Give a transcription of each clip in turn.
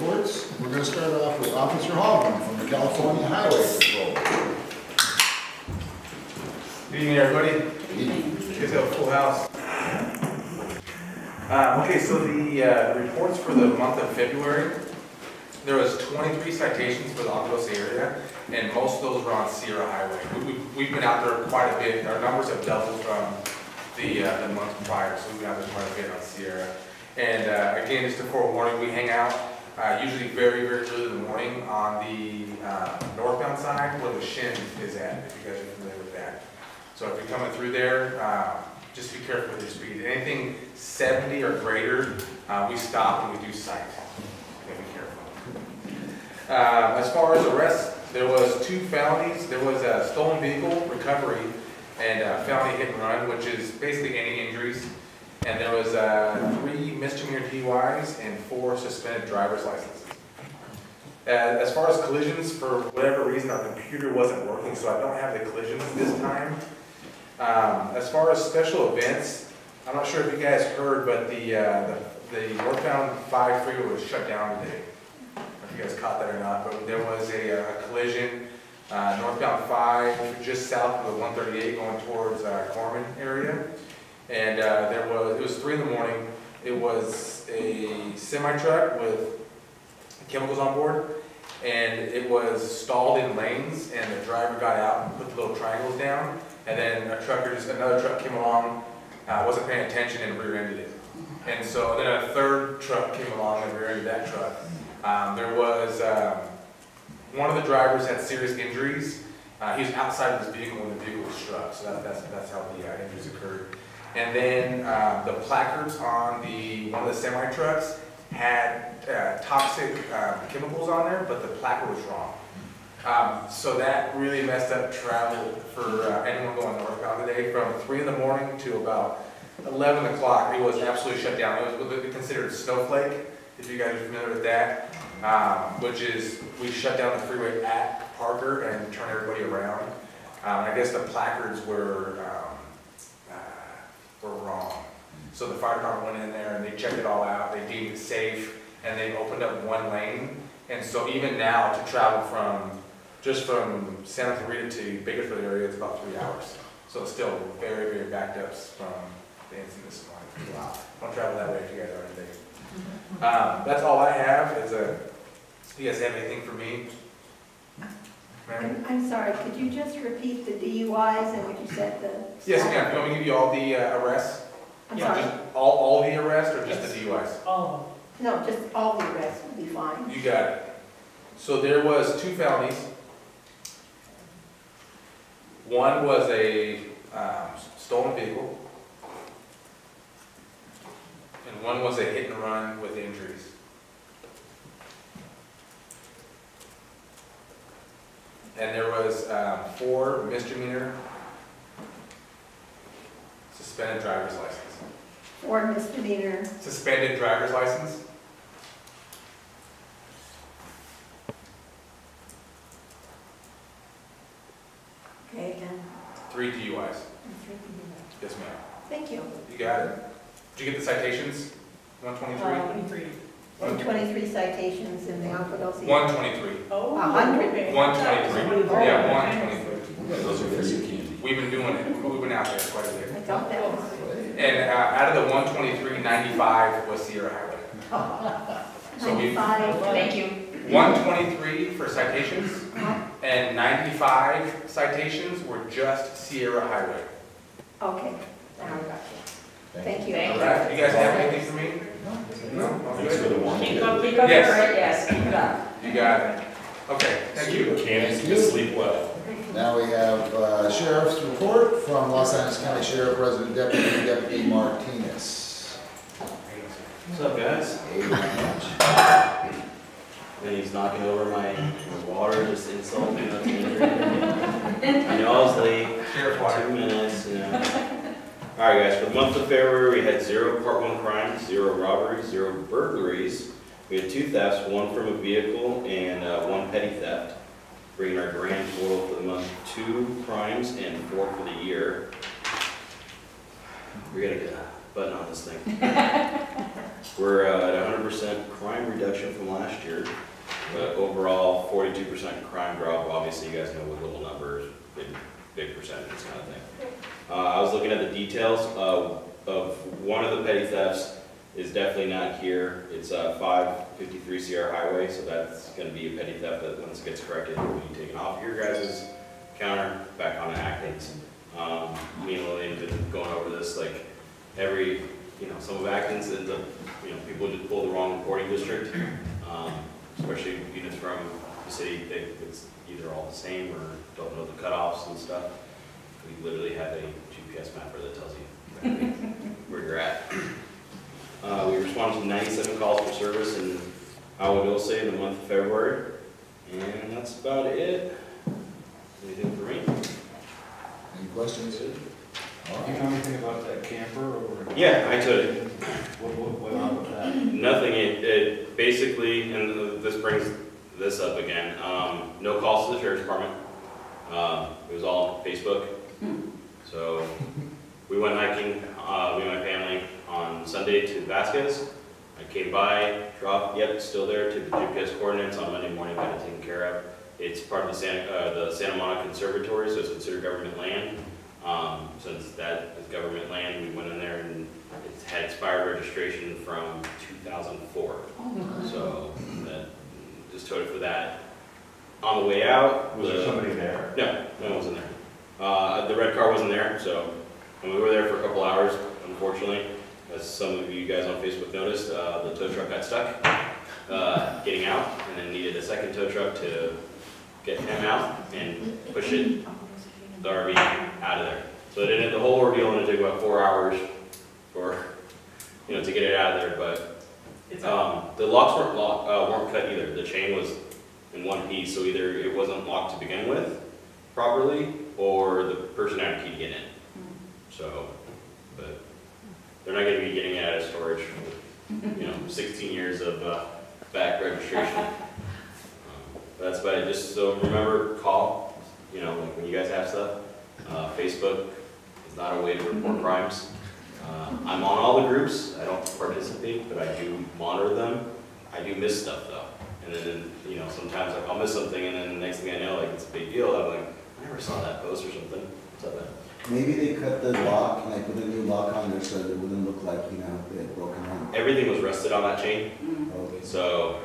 reports. We're going to start off with Officer Hallman from the California Highway Patrol. Good evening, everybody. Good evening. You guys have a full house. Okay, so the reports for the month of February, there was 23 citations for the Agos area, and most of those were on Sierra Highway. We've been out there quite a bit. Our numbers have doubled from the month prior, so we've been out there quite a bit on Sierra. And again, just a forewarning, we hang out usually very, very early in the morning on the northbound side where the Shin is at, if you guys are familiar with that. So if you're coming through there, just be careful with your speed. Anything 70 or greater, we stop and we do sight. Okay, be careful. As far as arrests, there was 2 felonies. There was a stolen vehicle recovery and felony hit and run, which is basically any injuries. And there was 3 misdemeanor DUIs and 4 suspended driver's licenses. As far as collisions, for whatever reason, our computer wasn't working, so I don't have the collisions this time. As far as special events, I'm not sure if you guys heard, but the northbound 5 freeway was shut down today. I don't know if you guys caught that or not, but there was a collision northbound 5 just south of the 138 going towards Corman area. And it was 3 in the morning. It was a semi-truck with chemicals on board, and it was stalled in lanes, and the driver got out and put the little triangles down, and then another truck came along, wasn't paying attention and rear-ended it. And so then a third truck came along and rear-ended that truck. There was, one of the drivers had serious injuries. He was outside of his vehicle when the vehicle was struck, so that's how the injuries occurred. And then the placards on one of the semi-trucks had toxic chemicals on there, but the placard was wrong. So that really messed up travel for anyone going northbound today. From 3 in the morning to about 11 o'clock, it was absolutely shut down. It was considered snowflake, if you guys are familiar with that, which is we shut down the freeway at Parker and turn everybody around. I guess the placards were wrong. So the fire department went in there and they checked it all out. They deemed it safe, and they opened up 1 lane. And so even now to travel from Santa Clarita to Bakersfield area, it's about 3 hours. So it's still very, very backed up from the incident this morning. Wow. Don't travel that way if you guys are today. That's all I have. Do you guys have anything for me? I'm sorry, could you just repeat the DUIs and what you said? Yes, ma'am. You want me to give you all the arrests? I'm sorry? Just all the arrests or just the DUIs? All of them. No, just all the arrests would be fine. You got it. So there was 2 felonies. One was a stolen vehicle, and one was a hit and run with injuries. And there was 4 misdemeanor suspended driver's license. 4 misdemeanor. Suspended driver's license. Okay, and 3 DUIs. Yes, ma'am. Thank you. You got it. Did you get the citations? 123? 23 citations in the Alphadosi. 123. Oh, 100. 123. Yeah, 123. Those are very candy. We've been doing it. We've been out there quite a bit. I thought that was. And out of the 123, 95 was Sierra Highway. So we 95. Thank you. 123 for citations, and 95 citations were just Sierra Highway. Okay, now I got you. Thank you. Thank All right. You guys have anything for me? No? Thanks for the warning. Keep up your right, yes, keep it up. You got it. Okay, thank you. Can't sleep well. Now we have Sheriff's report from Los Angeles County Sheriff Resident Deputy Martinez. What's up, guys? And he's knocking over my water, just insulting me. I know I was late. Sheriff water. 2 minutes, you know. All right, guys. For the month of February, we had 0 Part 1 crimes, 0 robberies, 0 burglaries. We had 2 thefts, 1 from a vehicle, and 1 petty theft, bringing our grand total for the month 2 crimes and 4 for the year. We gotta get a button on this thing. We're at 100% crime reduction from last year, but overall 42% crime drop. Obviously, you guys know with little numbers, big percentages kind of thing. I was looking at the details of one of the petty thefts is definitely not here. It's 553 Sierra Highway, so that's going to be a petty theft that once it gets corrected will be taken off your guys' counter, back on Acton's. Me and Lillian have been going over this like every, some of Acton's ends up, people just pull the wrong reporting district, especially units from the city. It's either all the same or don't know the cutoffs and stuff. We literally have a GPS mapper that tells you where you're at. We responded to 97 calls for service in Awadose in the month of February, and that's about it. Anything for me? Any questions? Do you know anything about that camper over? Yeah, I took it. What went on with that? Nothing. It basically, and this brings this up again. No calls to the sheriff's department. It was all Facebook. So we went hiking, me and my family, on Sunday to Vasquez. I came by, dropped, yep, still there, took the GPS coordinates. On Monday morning, got it taken care of. It's part of the Santa Monica Conservatory, so it's considered government land. Since that is government land, we went in there and it had expired registration from 2004. So that just towed it for that. On the way out, Was there somebody there? No, no one was in there. The red car wasn't there, so and we were there for a couple hours. Unfortunately, as some of you guys on Facebook noticed, the tow truck got stuck getting out, and then needed a second tow truck to get him out and push it, the RV out of there. So the whole ordeal only took about 4 hours for to get it out of there. But the locks weren't cut either. The chain was in one piece, so either it wasn't locked to begin with properly, or the person had a key to get in. So, but they're not going to be getting it out of storage with 16 years of back registration. But that's about it. Just so remember, call. Like when you guys have stuff. Facebook is not a way to report crimes. I'm on all the groups. I don't participate, but I do monitor them. I do miss stuff though. And then, sometimes I'll miss something, and then the next thing I know, it's a big deal. I'm like, I never saw that post or something. What's up, man? Maybe they cut the lock and they put a new lock on there so that it wouldn't look like, they had broken in. Everything was rusted on that chain. Okay. So,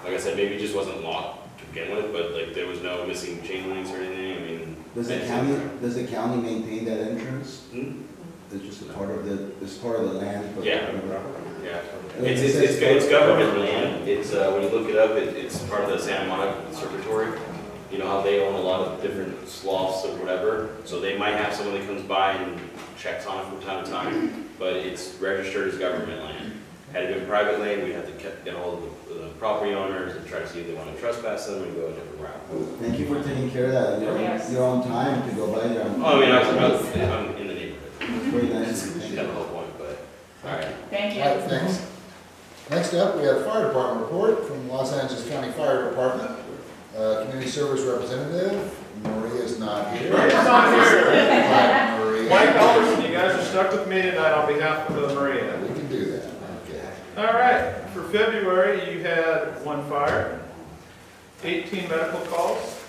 like I said, maybe it just wasn't locked to begin with, but there was no missing chain links or anything. I mean, Does the county maintain that entrance? It's just a part of the land. But Yeah. Yeah. It's government land. It's when you look it up, it's part of the Santa Monica Conservatory. You know how they own a lot of different sloughs or whatever, so they might have someone that comes by and checks on it from time to time, but it's registered as government land. Had it been private land, we'd have to get hold of the property owners and try to see if they want to trespass them and go a different route. Thank you for taking care of that. You're on time to go by there. Oh, I mean, I'm in the neighborhood. Very nice. That's the whole point, but, all right. Thank you. All right, thanks. Next up, we have Fire Department report from Los Angeles County Fire Department. Community Service Representative, Maria is not here. Maria's not here. Right, Maria. Mike Alderson, you guys are stuck with me tonight on behalf of Maria. We can do that, okay. All right, for February, you had 1 fire, 18 medical calls,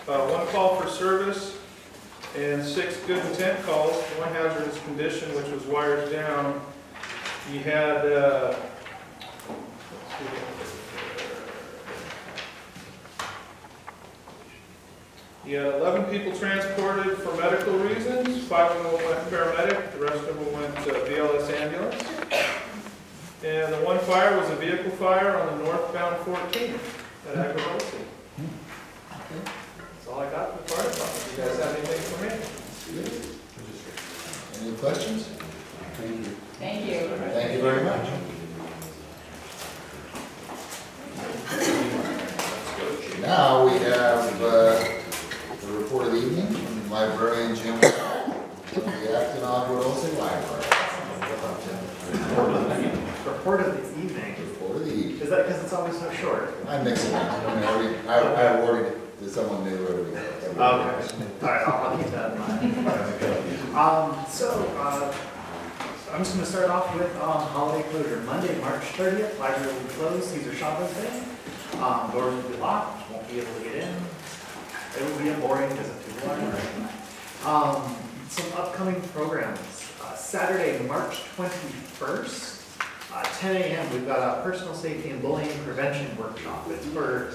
1 call for service, and 6 good intent calls, 1 hazardous condition, which was wires down. You had, let's see. You had 11 people transported for medical reasons. 5 of them went paramedic, the rest of them went BLS ambulance. And the 1 fire was a vehicle fire on the northbound 14 at Agriculture. That's all I got for the fire department. You guys have anything for me? Any questions? Thank you. Thank you. Thank you very much. Now we have the report of the evening from Librarian Jim from the Acton Aguadulce Library. Report of the evening. Report of the evening. Is that because it's always so short? I'm mixing it. I awarded it to someone new every day. Okay. All right, I'll keep that in mind. I'm just gonna start off with holiday closure. Monday, March 30th, library will be closed, Caesar Chavez Day. Doors will be locked, won't be able to get in. It will be a boring visit to the library. Some upcoming programs. Saturday, March 21st, 10 a.m. We've got a personal safety and bullying prevention workshop. It's for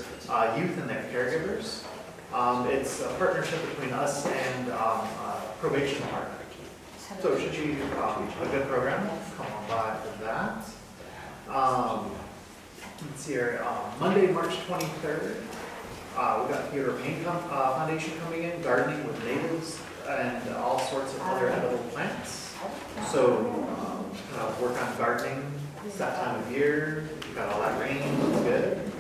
youth and their caregivers. It's a partnership between us and probation department. So it should be a good program. Come on by for that. Let's see here. Monday, March 23rd. We've got Theodore Payne Foundation coming in, gardening with natives and all sorts of other edible plants. So work on gardening. It's that time of year. We've got all that rain. It's good.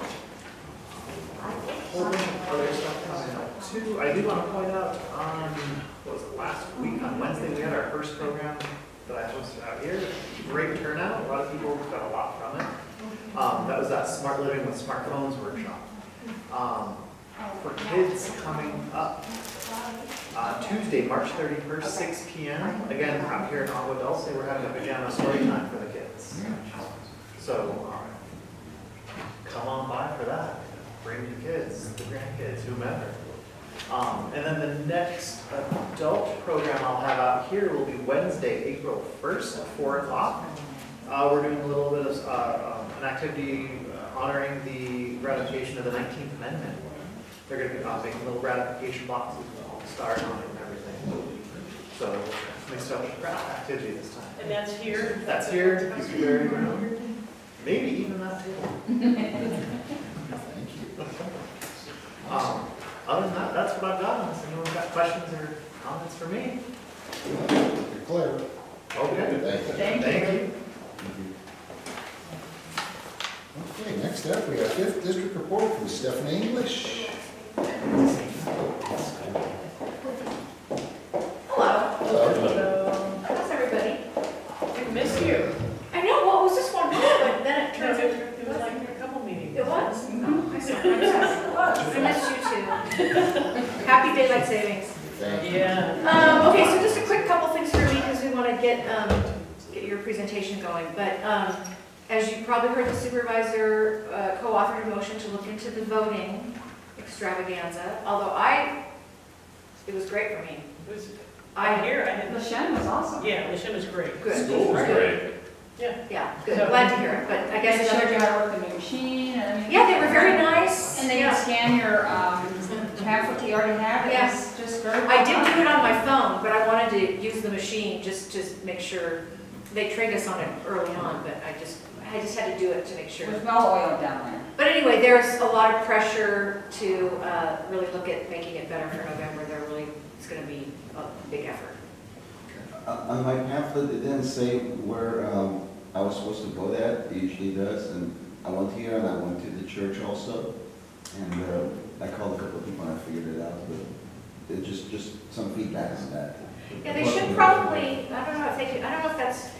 Whole bunch of other stuff coming up too. I do want to point out on, what was it, last week on Wednesday, we had our first program that I hosted out here. Great turnout. A lot of people got a lot from it. That was that Smart Living with Smartphones workshop. For kids coming up, Tuesday, March 31st, 6 p.m. Again, out here in Agua Dulce, we're having a pajama story time for the kids. So come on by for that. Bring your kids, the grandkids, whomever. And then the next adult program I'll have out here will be Wednesday, April 1st at 4 o'clock. We're doing a little bit of an activity honoring the ratification of the 19th Amendment. They're going to be making little ratification boxes with all the stars on it and everything. So mixed up with craft activity this time. And that's here? That's here. You can very well. Maybe even that table. Other than that, that's what I've got. Unless anyone's got questions or comments for me. You're clear. Okay. Thank you. Thank you. Okay, next up, we have 5th District Report from Stephanie English. Hello. Hello. How's everybody? We miss you. I know, well, it was just one week, but then it turned into. It was like a couple meetings. It was? Oh, I saw it. I missed you too. Happy daylight savings. Thank you. Yeah. Okay, so just a quick couple things for me because we want to get your presentation going. But as you probably heard, the supervisor co-authored a motion to look into the voting extravaganza. Although it was great for me. It was, I here, I had, Michelle was awesome. yeah, Michelle was great. Good. School was great. Yeah, good. Glad to hear it. But I guess They showed another. you how to work the machine. I mean, Yeah, they were very nice. And they Yeah. can scan your pamphlet you already have. Yeah. It's just very well I did done. do it on my phone, but I wanted to use the machine just to make sure. They trained us on it early on, but I just had to do it to make sure. It was well oiled down there. But anyway, there's a lot of pressure to really look at making it better for November. It's going to be a big effort. On my pamphlet, it didn't say where I was supposed to vote at. It usually does, and I went here and I went to the church also. And I called a couple of people and I figured it out, but it's just some feedback on that. Yeah, they should probably. I don't know if they could. I don't know if that's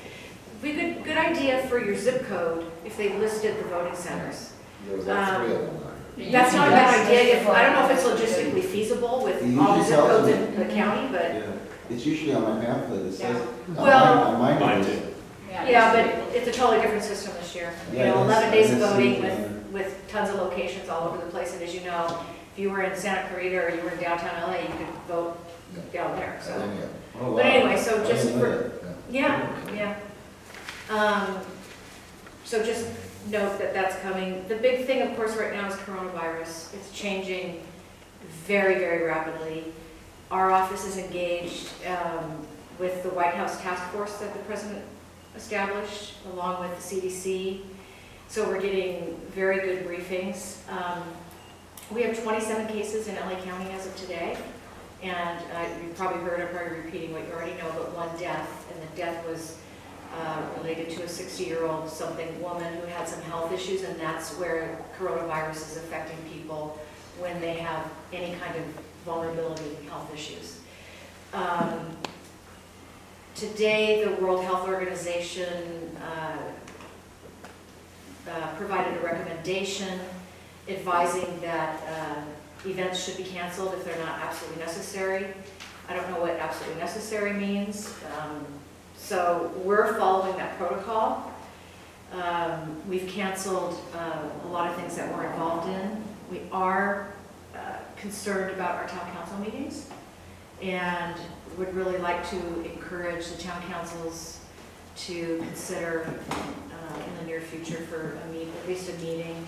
be a good idea for your zip code if they listed the voting centers. There was like 3 of them. That's not a bad idea. I don't know if it's logistically feasible with It all the usually zip tells codes me. in the county, but Yeah, it's usually on my pamphlet. It says. Yeah. Well- on mine Mine it is. too. yeah, but it's a totally different system this year. You Yeah, know, it is. 11 days of I did see voting it, with tons of locations all over the place. And as you know, if you were in Santa Clarita or you were in downtown LA, you could vote down there. So, Oh, wow. but anyway, so I just didn't know for that. yeah. So just note that that's coming. The big thing, of course, right now is coronavirus. It's changing very, very rapidly. Our office is engaged with the White House task force that the president established, along with the CDC. So we're getting very good briefings. We have 27 cases in LA County as of today. And you've probably heard, I'm probably repeating what you already know, but one death, and the death was related to a 60-year-old something woman who had some health issues, and that's where coronavirus is affecting people when they have any kind of vulnerability health issues. Today, the World Health Organization provided a recommendation advising that events should be canceled if they're not absolutely necessary. I don't know what absolutely necessary means. So we're following that protocol. We've canceled a lot of things that we're involved in. We are concerned about our town council meetings and would really like to encourage the town councils to consider in the near future for at least a meeting,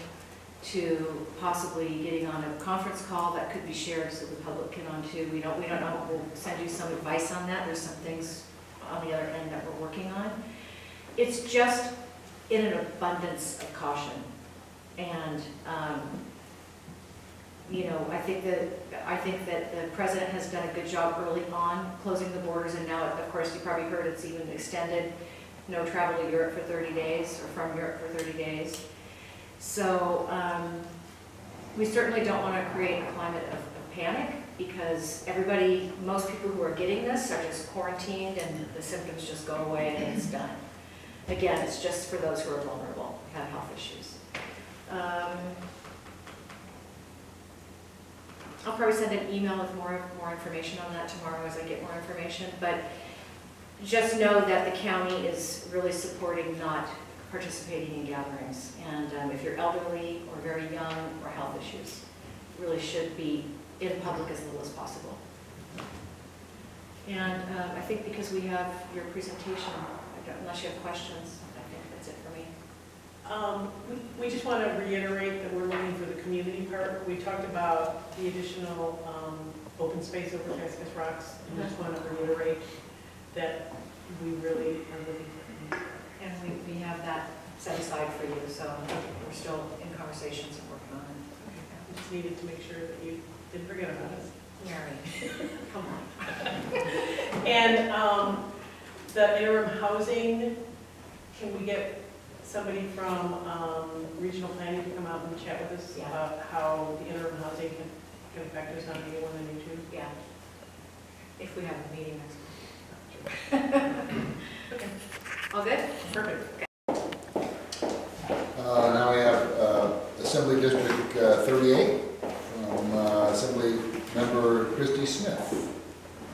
to possibly getting on a conference call that could be shared so the public can on too. We don't know, we'll send you some advice on that. There's some things on the other end that we're working on. It's just in an abundance of caution. And, you know, I think that the president has done a good job early on closing the borders, and now, of course, you probably heard it's even extended, no travel to Europe for 30 days, or from Europe for 30 days. So we certainly don't want to create a climate of panic, because most people who are getting this are just quarantined and the symptoms just go away and it's done. Again, it's just for those who are vulnerable, who have health issues. I'll probably send an email with more information on that tomorrow as I get more information, but just know that the county is really supporting not participating in gatherings. And if you're elderly or very young or health issues, really should be in public as little as possible. And I think because we have your presentation, unless you have questions, I think that's it for me. We just want to reiterate that we're looking for the community part. We talked about the additional open space over Cascas Rocks, and I just want to reiterate that we really are looking for community. And we have that set aside for you, so we're still in conversations and working on it. We just needed to make sure that you didn't forget about us. Mary, come on. And the interim housing, can we get somebody from regional planning to come out and chat with us Yeah. about how the interim housing can affect us on A1 and A2? Yeah. If we have a meeting next week. Okay, All good? perfect. Now we have Assembly District 38 from Assembly Member Christy Smith.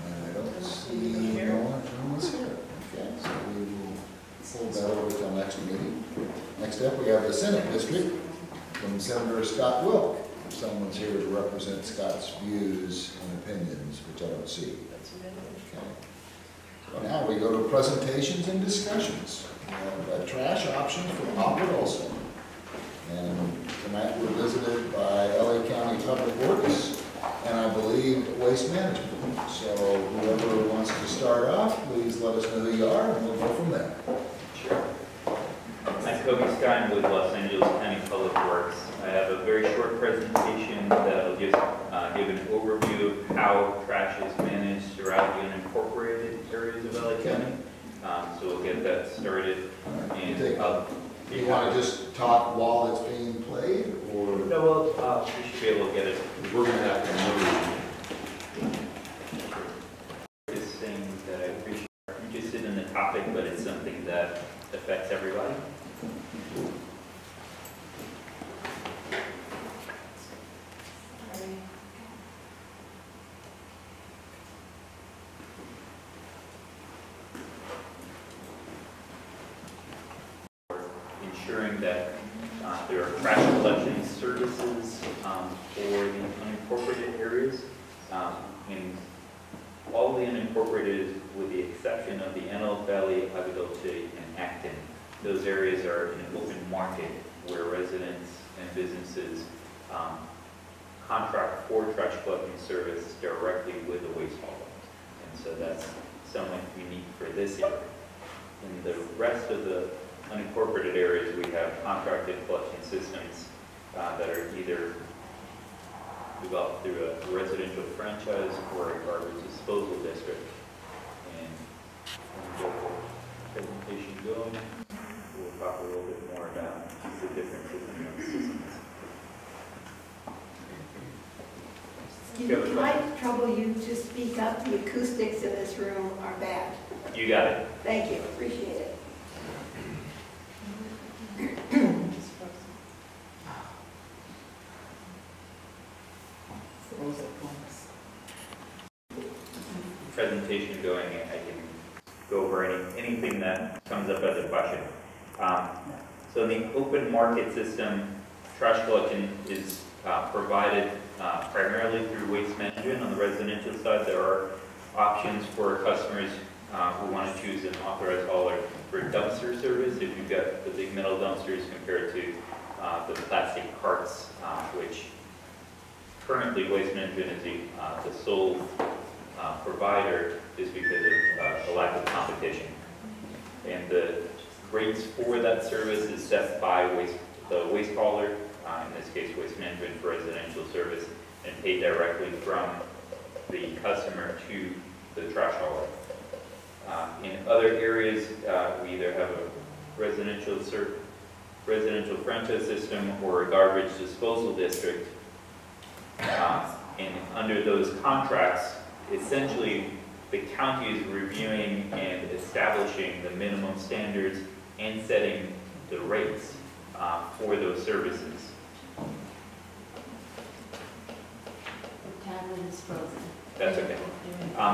I don't see no one is here. Okay, so we will hold that over till next meeting. Next up, we have the Senate District from Senator Scott Wilk. If someone's here to represent Scott's views and opinions, which I don't see. Okay. So now we go to presentations and discussions. We have a trash option from Albert Olson. And tonight we're visited by LA County Public Works and I believe Waste Management. So whoever wants to start off, please let us know who you are and we'll go from there. Sure. I'm Kobe Stein with Los Angeles County Public Works. I have a very short presentation that will just give an overview of how trash is managed throughout the unincorporated areas of LA County. So we'll get that started. And do you want to just talk while it's being played, or? No, well, we should be able to get it. We're going to have to move. This thing that I appreciate. I'm interested in the topic, but it's something that affects everybody. Ensuring that there are trash collection services for the unincorporated areas. In all the unincorporated, with the exception of the Antelope Valley, Agua and Acton, those areas are in an open market where residents and businesses contract for trash collecting service directly with the waste hauler. And so that's somewhat unique for this area. In the rest of the unincorporated areas, we have contracted collection systems that are either developed through a residential franchise or a garbage disposal district. And when we get the presentation going, we'll talk a little bit more about the differences in those systems. Can I trouble you to speak up? The acoustics in this room are bad. You got it. Thank you, appreciate it. Presentation going, I can go over anything that comes up as a question. So in the open market system, trash collection is provided primarily through Waste Management. On the residential side, there are options for customers who want to choose an authorized hauler for dumpster service. If you've got the big metal dumpsters compared to the plastic carts, which currently Waste Management is the sole provider, is because of a lack of competition. And the rates for that service is set by the waste hauler, in this case Waste Management for residential service, and paid directly from the customer to the trash hauler. In other areas, we either have a residential franchise system or a garbage disposal district. And under those contracts, essentially the county is reviewing and establishing the minimum standards and setting the rates for those services. Tablet is frozen. That's okay.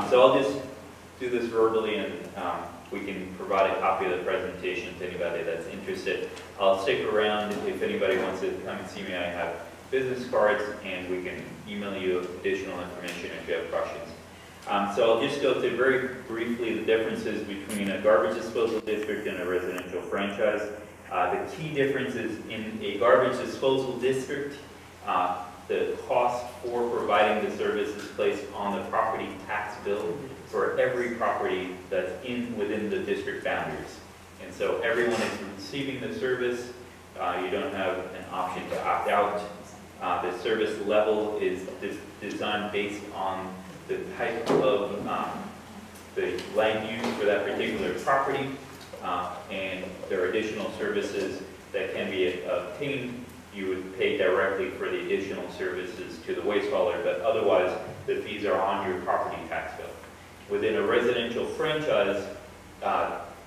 So I'll just do this verbally, and we can provide a copy of the presentation to anybody that's interested. I'll stick around if anybody wants to come and see me. I have business cards, and we can email you additional information if you have questions. So I'll just go through very briefly the differences between a garbage disposal district and a residential franchise. The key differences in a garbage disposal district, the cost for providing the service is placed on the property tax bill for every property that's within the district boundaries. And so everyone is receiving the service. You don't have an option to opt out. The service level is designed based on the type of the land use for that particular property, and there are additional services that can be obtained. You would pay directly for the additional services to the waste hauler, but otherwise the fees are on your property tax bill. Within a residential franchise,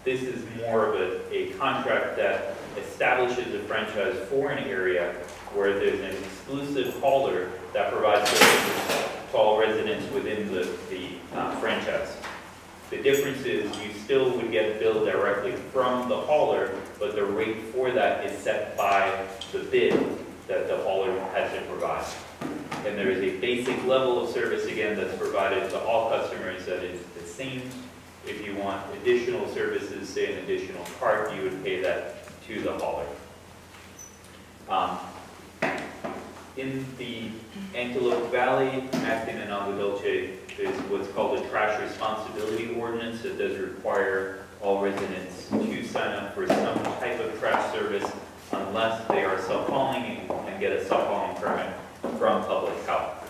this is more of a contract that establishes a franchise for an area where there's an exclusive hauler that provides services to all residents within the franchise. The difference is you still would get billed directly from the hauler, but the rate for that is set by the bid that the hauler has to provide. And there is a basic level of service, again, that's provided to all customers that is the same. If you want additional services, say an additional cart, you would pay that to the hauler. In the Antelope Valley, Acton and Agua Dulce, is what's called a trash responsibility ordinance that does require all residents to sign up for some type of trash service unless they are self-hauling and get a self-hauling permit from public health.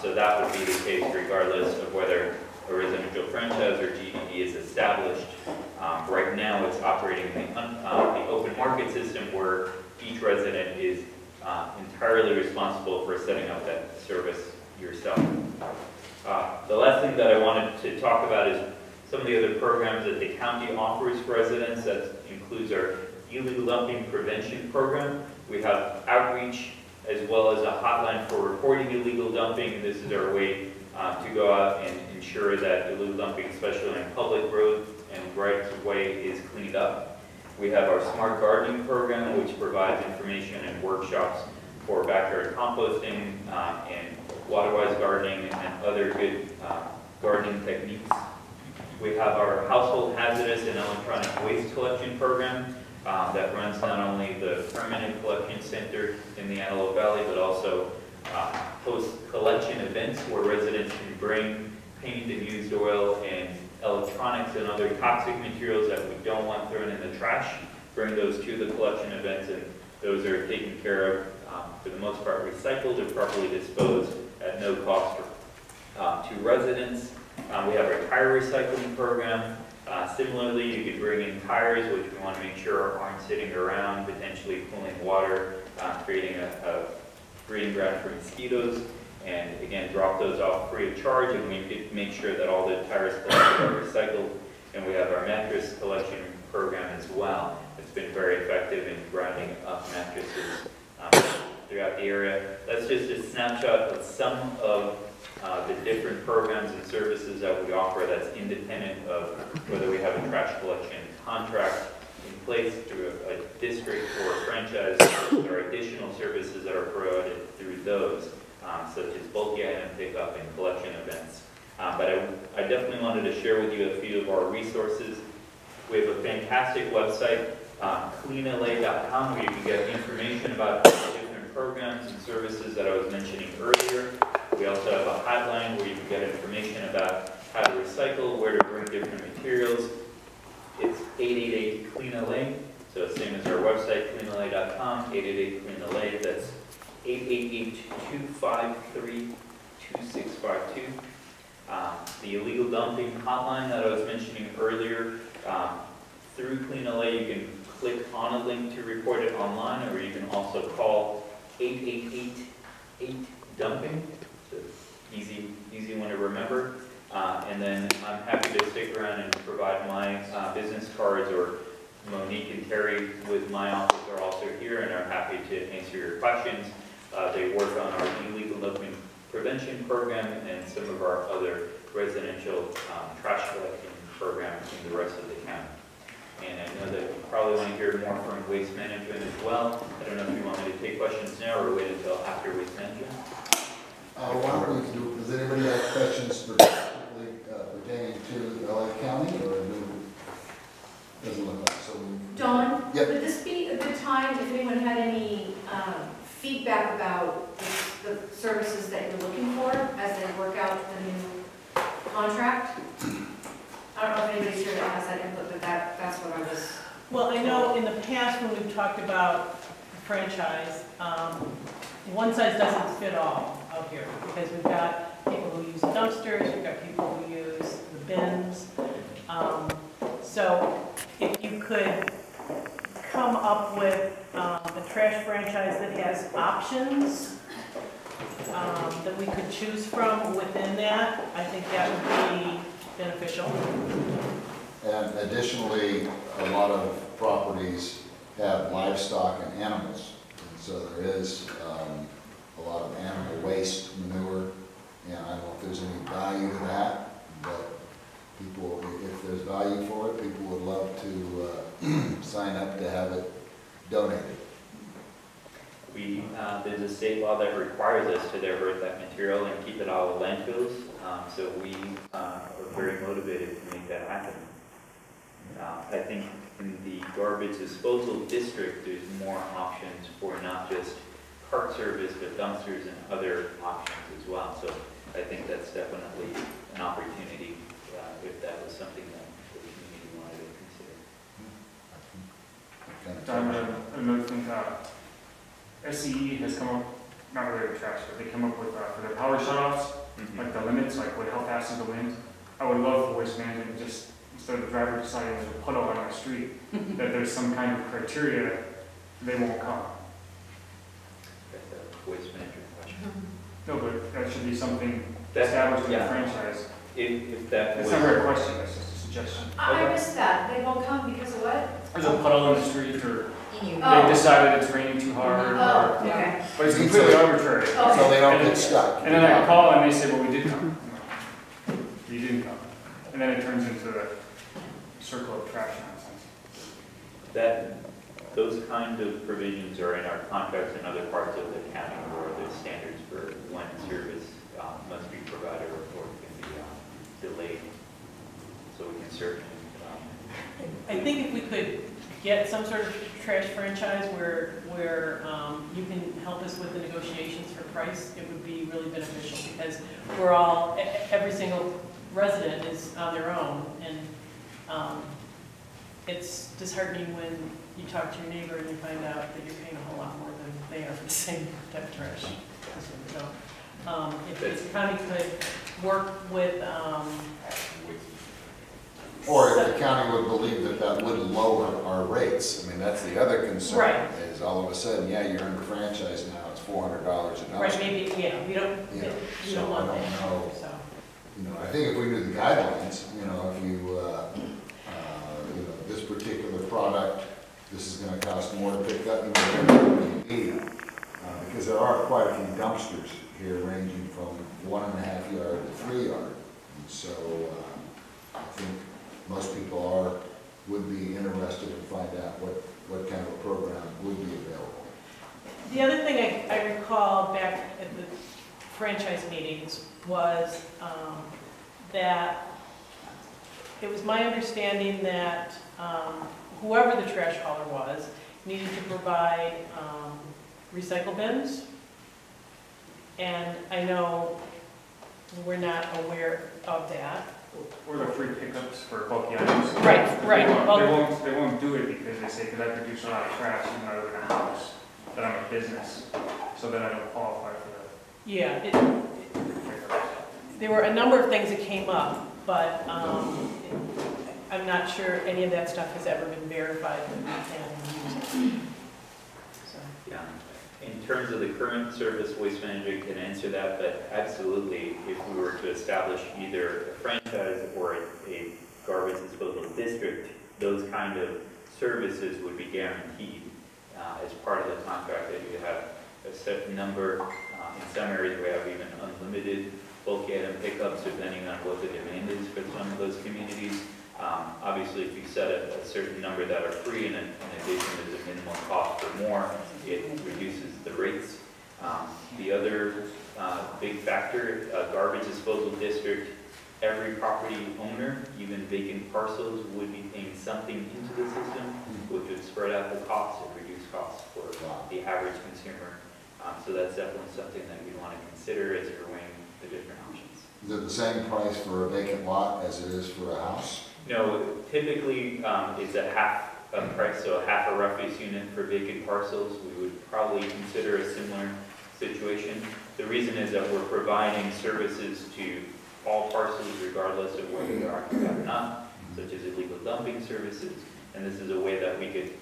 So that would be the case regardless of whether a residential franchise or GDD is established. Right now it's operating in the open market system where each resident is entirely responsible for setting up that service yourself. The last thing that I wanted to talk about is some of the other programs that the county offers for residents. That includes our illegal dumping prevention program. We have outreach as well as a hotline for reporting illegal dumping. This is our way to go out and ensure that illegal dumping, especially on public roads and rights of way, is cleaned up. We have our smart gardening program, which provides information and workshops for backyard composting and water-wise gardening and other good gardening techniques. We have our household hazardous and electronic waste collection program that runs not only the permanent collection center in the Antelope Valley, but also hosts collection events where residents can bring paint and used oil and electronics and other toxic materials that we don't want thrown in the trash, bring those to the collection events, and those are taken care of, for the most part, recycled or properly disposed at no cost to residents. We have our tire recycling program. Similarly, you could bring in tires, which we want to make sure aren't sitting around, potentially pooling water, creating a breeding ground for mosquitoes, and again, drop those off free of charge, and we make sure that all the tires collected are recycled. And we have our mattress collection program as well. It's been very effective in rounding up mattresses throughout the area. That's just a snapshot of some of the different programs and services that we offer that's independent of whether we have a trash collection contract in place through a district or a franchise. There are additional services that are provided through those, such as bulky item pickup and collection events. But I definitely wanted to share with you a few of our resources. We have a fantastic website, cleanla.com, where you can get information about different programs and services that I was mentioning earlier. We also have a hotline where you can get information about how to recycle, where to bring different materials. It's 888-CLEAN-LA, so same as our website, cleanla.com, 888-CLEAN-LA, that's 888-253-2652. The illegal dumping hotline that I was mentioning earlier, through CleanLA, you can click on a link to report it online, or you can also call 888-8-DUMPING. Easy one to remember. And then I'm happy to stick around and provide my business cards, or Monique and Terry with my office are also here and are happy to answer your questions. They work on our illegal dumping prevention program and some of our other residential trash collecting programs in the rest of the county. And I know that you probably want to hear more from Waste Management as well. I don't know if you want me to take questions now or wait until after Waste Management. Why don't we do, does anybody have questions particularly pertaining to LA County, or doesn't look like so? Dawn, Yep. would this be a good time if anyone had any feedback about the services that you're looking for as they work out the new contract? I don't know if anybody's here that has that input, but that's what I was. Well, I know in the past when we've talked about franchise, one size doesn't fit all out here, because we've got people who use dumpsters, we've got people who use the bins. So if you could come up with a trash franchise that has options that we could choose from within that, I think that would be beneficial. And additionally, a lot of properties have livestock and animals. And so there is a lot of animal waste, manure, and I don't know if there's any value to that, but people, if there's value for it, people would love to sign up to have it donated. There's a state law that requires us to divert that material and keep it out of landfills, so we are very motivated to make that happen. I think in the garbage disposal district, there's more options for not just cart service, but dumpsters and other options as well. So I think that's definitely an opportunity if that was something that the community wanted to consider. Another thing, SCE has come up, not related to trash, but they come up with, for their power shutoffs, like the limits, like how fast is the wind. I would love for Waste Management, just instead of the driver deciding there's a puddle on our street, that there's some kind of criteria, they won't come. That's a Waste Management question. No, but that should be something That's- established in the yeah. franchise. If that It's was... not really a question, that's just a suggestion. I missed that. They won't come because of what? There's a puddle in the street, or Oh. they decided it's raining too hard, Oh, or, okay. but it's completely arbitrary. Okay. So they don't get stuck. And then I call and they say, well, we did come. No, you didn't come. And then it turns into a circle of trash nonsense. Those kind of provisions are in our contracts in other parts of the county, where there's standards for when service must be provided or can be delayed. So we can certainly... I think if we could get some sort of trash franchise where you can help us with the negotiations for price, it would be really beneficial, because we're all, every single resident is on their own, and it's disheartening when you talk to your neighbor and you find out that you're paying a whole lot more than they are for the same type of trash. So, if the county could work with, Or if the county would believe that that would lower our rates. I mean, that's the other concern. Right. Is all of a sudden, yeah, you're under franchise now, it's $400 a dumpster. right, maybe, yeah, we don't, You know, we so don't want I that. don't know. So. You know, I think if we knew the guidelines, you know, if you, this particular product, this is gonna cost more to pick up than whatever it may be. The because there are quite a few dumpsters here ranging from 1.5 yard to 3 yard. And so I think most people would be interested in find out what kind of a program would be available. The other thing I recall back at the franchise meetings was that it was my understanding that whoever the trash hauler was needed to provide recycle bins. And I know we're not aware of that. Or the free pickups for bulky items. Right. They won't do it because they say, because I produce a lot of trash even though I live in a house, that I'm a business, so that I don't qualify for Yeah, the free pickups. there were a number of things that came up, but I'm not sure any of that stuff has ever been verified that we can use it. So. Yeah. In terms of the current service, Waste Management can answer that, but absolutely, if we were to establish either a franchise or a garbage disposal district, those kind of services would be guaranteed as part of the contract, that you have a certain number. In some areas, we have even unlimited bulky item pickups, depending on what the demand is for some of those communities. Obviously, if you set a certain number that are free, and in addition there's a minimum cost for more, it reduces the rates. The other big factor, garbage disposal district, every property owner, even vacant parcels, would be paying something into the system, which would spread out the costs and reduce costs for the average consumer. So that's definitely something that you'd want to consider as you're weighing the different options. Is it the same price for a vacant lot as it is for a house? No, typically it's a half a price, so a half a refuse unit for vacant parcels. We would probably consider a similar situation. The reason is that we're providing services to all parcels regardless of whether they're occupied or not, such as illegal dumping services. And this is a way that we could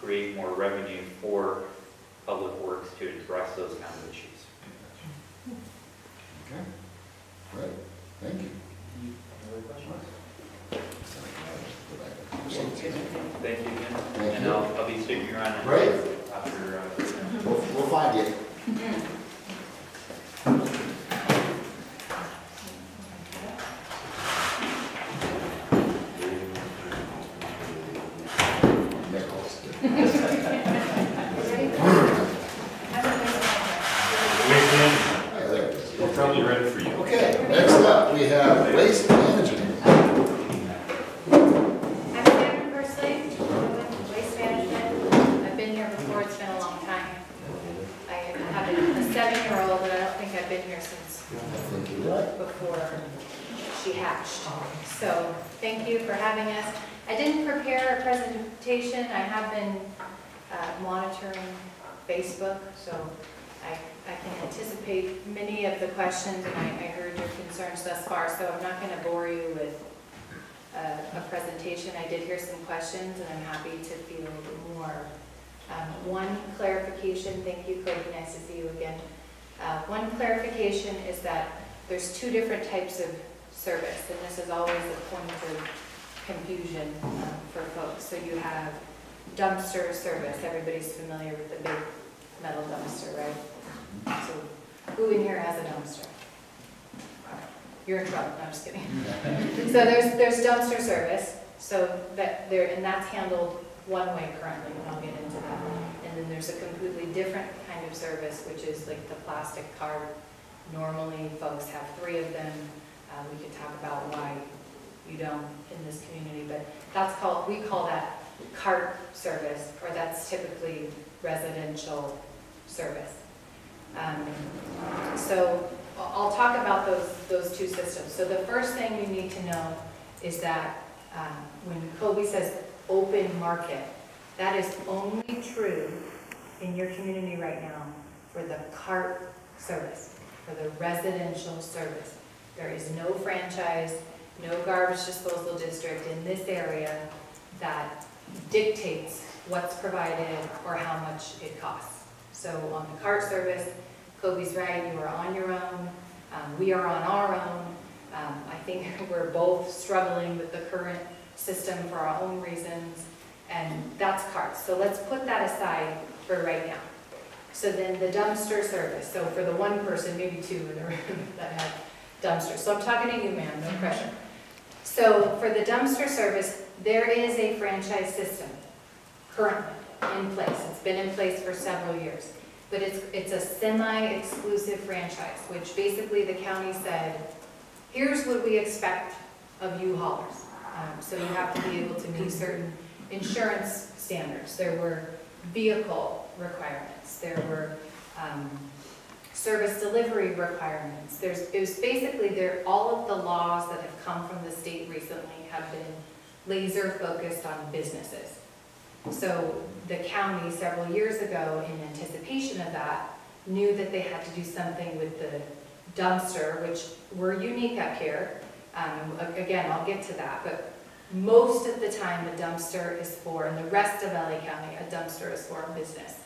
create more revenue for Public Works to address those kind of issues. Okay, great, thank you. Any other questions? Thank you. Thank you again. Thank And you. I'll be sticking around. Great. After. We'll find you. Nichols. Hi, there it is. We're probably ready for you. Okay, next up, we have waste management. I'm Karen Persley, with Waste Management. I've been here before, it's been a long time. I have a 7-year-old, and I don't think I've been here since I think you're right. before she hatched. So thank you for having us. I didn't prepare a presentation. I have been monitoring Facebook, so I can anticipate many of the questions, and I heard your concerns thus far, so I'm not going to bore you with a presentation. I did hear some questions, and I'm happy to field more. One clarification, thank you, Cody, nice to see you again. One clarification is that there's 2 different types of service, and this is always a point of confusion for folks. So you have dumpster service. Everybody's familiar with the big metal dumpster, right? So who in here has a dumpster? You're in trouble. No, I'm just kidding. So there's dumpster service. So and that's handled one way currently, and I'll get into that. And then there's a completely different kind of service, which is like the plastic card. Normally, folks have 3 of them. We could talk about why you don't in this community, but we call that cart service, or that's typically residential service. So I'll talk about those 2 systems. So the first thing you need to know is that when Kobe says open market, that is only true in your community right now for the cart service, for the residential service. There is no franchise, no garbage disposal district in this area that dictates what's provided or how much it costs. So on the cart service, Kobe's right, you are on your own. We are on our own. I think we're both struggling with the current system for our own reasons, and that's carts. So let's put that aside for right now. So then the dumpster service, so for the one person, maybe two in the room that have dumpsters. So I'm talking to you, ma'am, no pressure. So for the dumpster service, there is a franchise system currently in place. It's been in place for several years. But it's a semi-exclusive franchise, which basically the county said, here's what we expect of you haulers. So you have to be able to meet certain insurance standards. There were vehicle requirements. There were service delivery requirements. It was basically all of the laws that have come from the state recently have been laser focused on businesses. So the county several years ago, in anticipation of that, knew that they had to do something with the dumpster, which we're unique up here. Again, I'll get to that, but most of the time a dumpster is for, in the rest of LA County, a dumpster is for a business.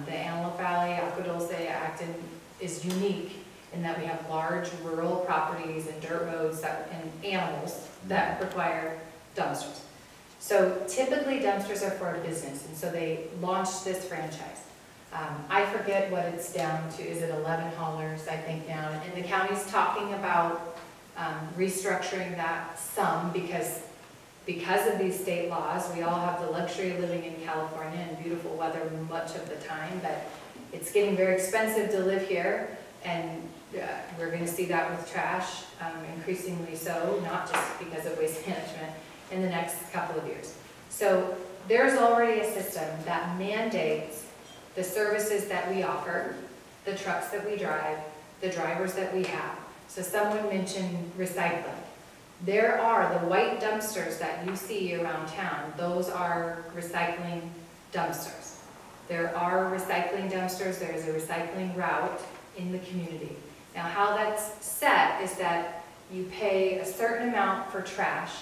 The Antelope Valley, Agua Dulce, Acton is unique in that we have large rural properties and dirt roads and animals that require dumpsters. So typically dumpsters are for a business, and so they launched this franchise. I forget what it's down to. Is it 11 haulers, I think now? And the county's talking about restructuring that some because of these state laws. We all have the luxury of living in California and beautiful weather much of the time, but it's getting very expensive to live here, and we're going to see that with trash, increasingly so, not just because of waste management, in the next couple of years. So there's already a system that mandates the services that we offer, the trucks that we drive, the drivers that we have. So someone mentioned recycling. There are the white dumpsters that you see around town. Those are recycling dumpsters. There are recycling dumpsters. There is a recycling route in the community. Now how that's set is that you pay a certain amount for trash,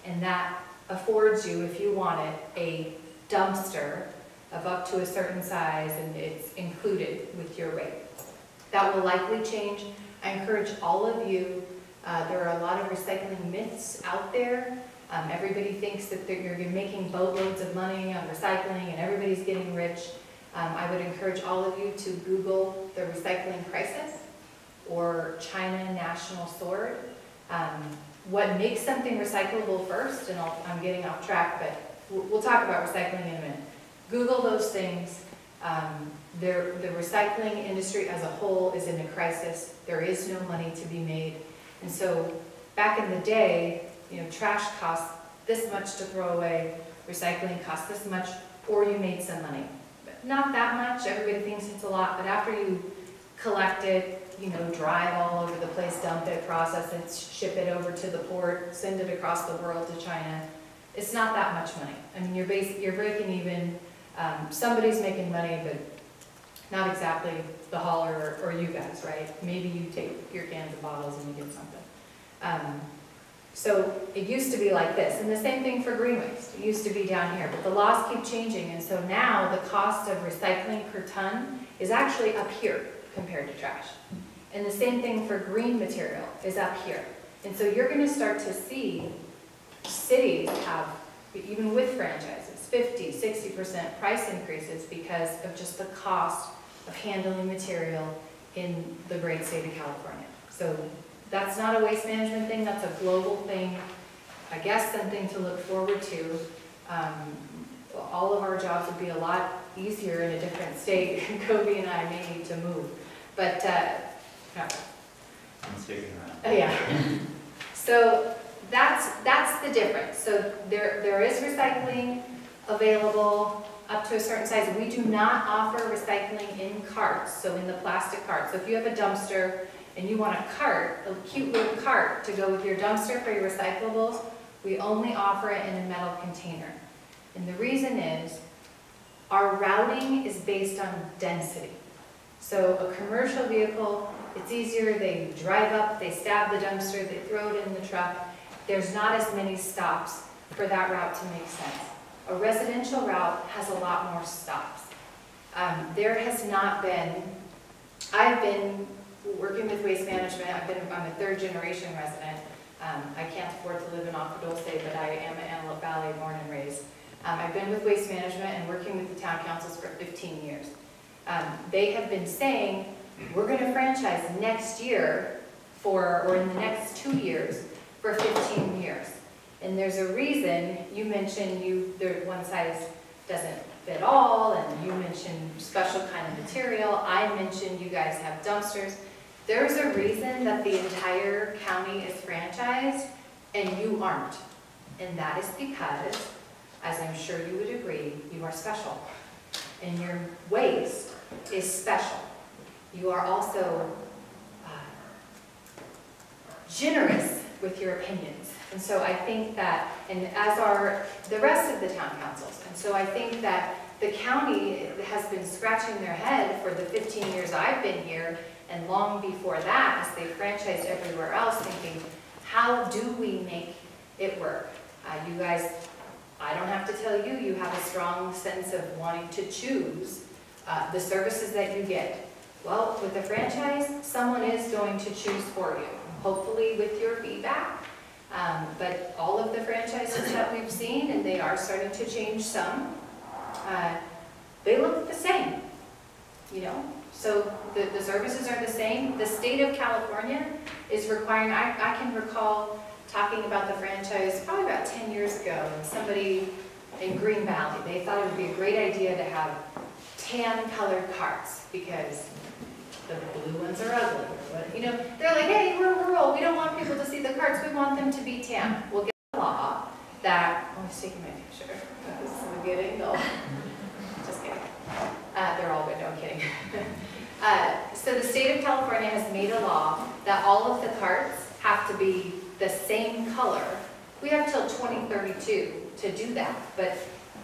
and that affords you, if you want it, a dumpster of up to a certain size, and it's included with your rate. That will likely change. I encourage all of you, there are a lot of recycling myths out there. Everybody thinks that you're making boatloads of money on recycling and everybody's getting rich. I would encourage all of you to Google the recycling crisis or China National Sword. What makes something recyclable first, and I'm getting off track, but we'll talk about recycling in a minute. Google those things. The recycling industry as a whole is in a crisis. There is no money to be made. And so back in the day, trash costs this much to throw away, recycling costs this much, or you made some money. But not that much. Everybody thinks it's a lot, but after you collect it, drive all over the place, dump it, process it, ship it over to the port, send it across the world to China, it's not that much money. I mean, you're breaking even. Somebody's making money, but not exactly the hauler or you guys, right? Maybe you take your cans and bottles and you get something. So it used to be like this, and the same thing for green waste. It used to be down here, but the laws keep changing, and so now the cost of recycling per ton is actually up here compared to trash. And the same thing for green material is up here. And so you're going to start to see cities have, even with franchises, 50, 60% price increases because of just the cost of handling material in the great state of California. So that's not a waste management thing, that's a global thing. I guess something to look forward to. All of our jobs would be a lot easier in a different state. Kobe and I may need to move. But, I'm sticking around. yeah. So that's the difference. So there is recycling available up to a certain size. We do not offer recycling in carts, so in the plastic cart. So if you have a dumpster and you want a cart, a cute little cart to go with your dumpster for your recyclables, we only offer it in a metal container. And the reason is our routing is based on density. So a commercial vehicle, it's easier, they drive up, they stab the dumpster, they throw it in the truck. There's not as many stops for that route to make sense. A residential route has a lot more stops. There has not been, I've been working with waste management, I'm a third generation resident. I can't afford to live in Agua Dulce, but I am in Antelope Valley, born and raised. I've been with waste management and working with the town councils for 15 years. They have been saying, we're gonna franchise next year or in the next 2 years for 15 years. And there's a reason. You mentioned one size doesn't fit all, and you mentioned special kind of material. I mentioned you guys have dumpsters. There's a reason that the entire county is franchised and you aren't. And that is because, as I'm sure you would agree, you are special. And your waste is special. You are also generous with your opinions. And so I think that, and as are the rest of the town councils, and so I think that the county has been scratching their head for the 15 years I've been here, and long before that, as they franchised everywhere else, thinking, how do we make it work? You guys, I don't have to tell you, you have a strong sense of wanting to choose the services that you get. Well, with a franchise, someone is going to choose for you, hopefully with your feedback. But all of the franchises that we've seen, and they are starting to change some, they look the same, you know? So the services are the same. The state of California is requiring, I can recall talking about the franchise probably about 10 years ago, and somebody in Green Valley, they thought it would be a great idea to have tan colored carts because the blue ones are ugly. But, you know, they're like, hey, we're rural, we don't want people to see the carts, we want them to be tan. We'll get a law that, oh, I was taking my picture. This is a good angle. Just kidding. They're all good, no, I'm kidding. So the state of California has made a law that all of the carts have to be the same color. We have till 2032 to do that, but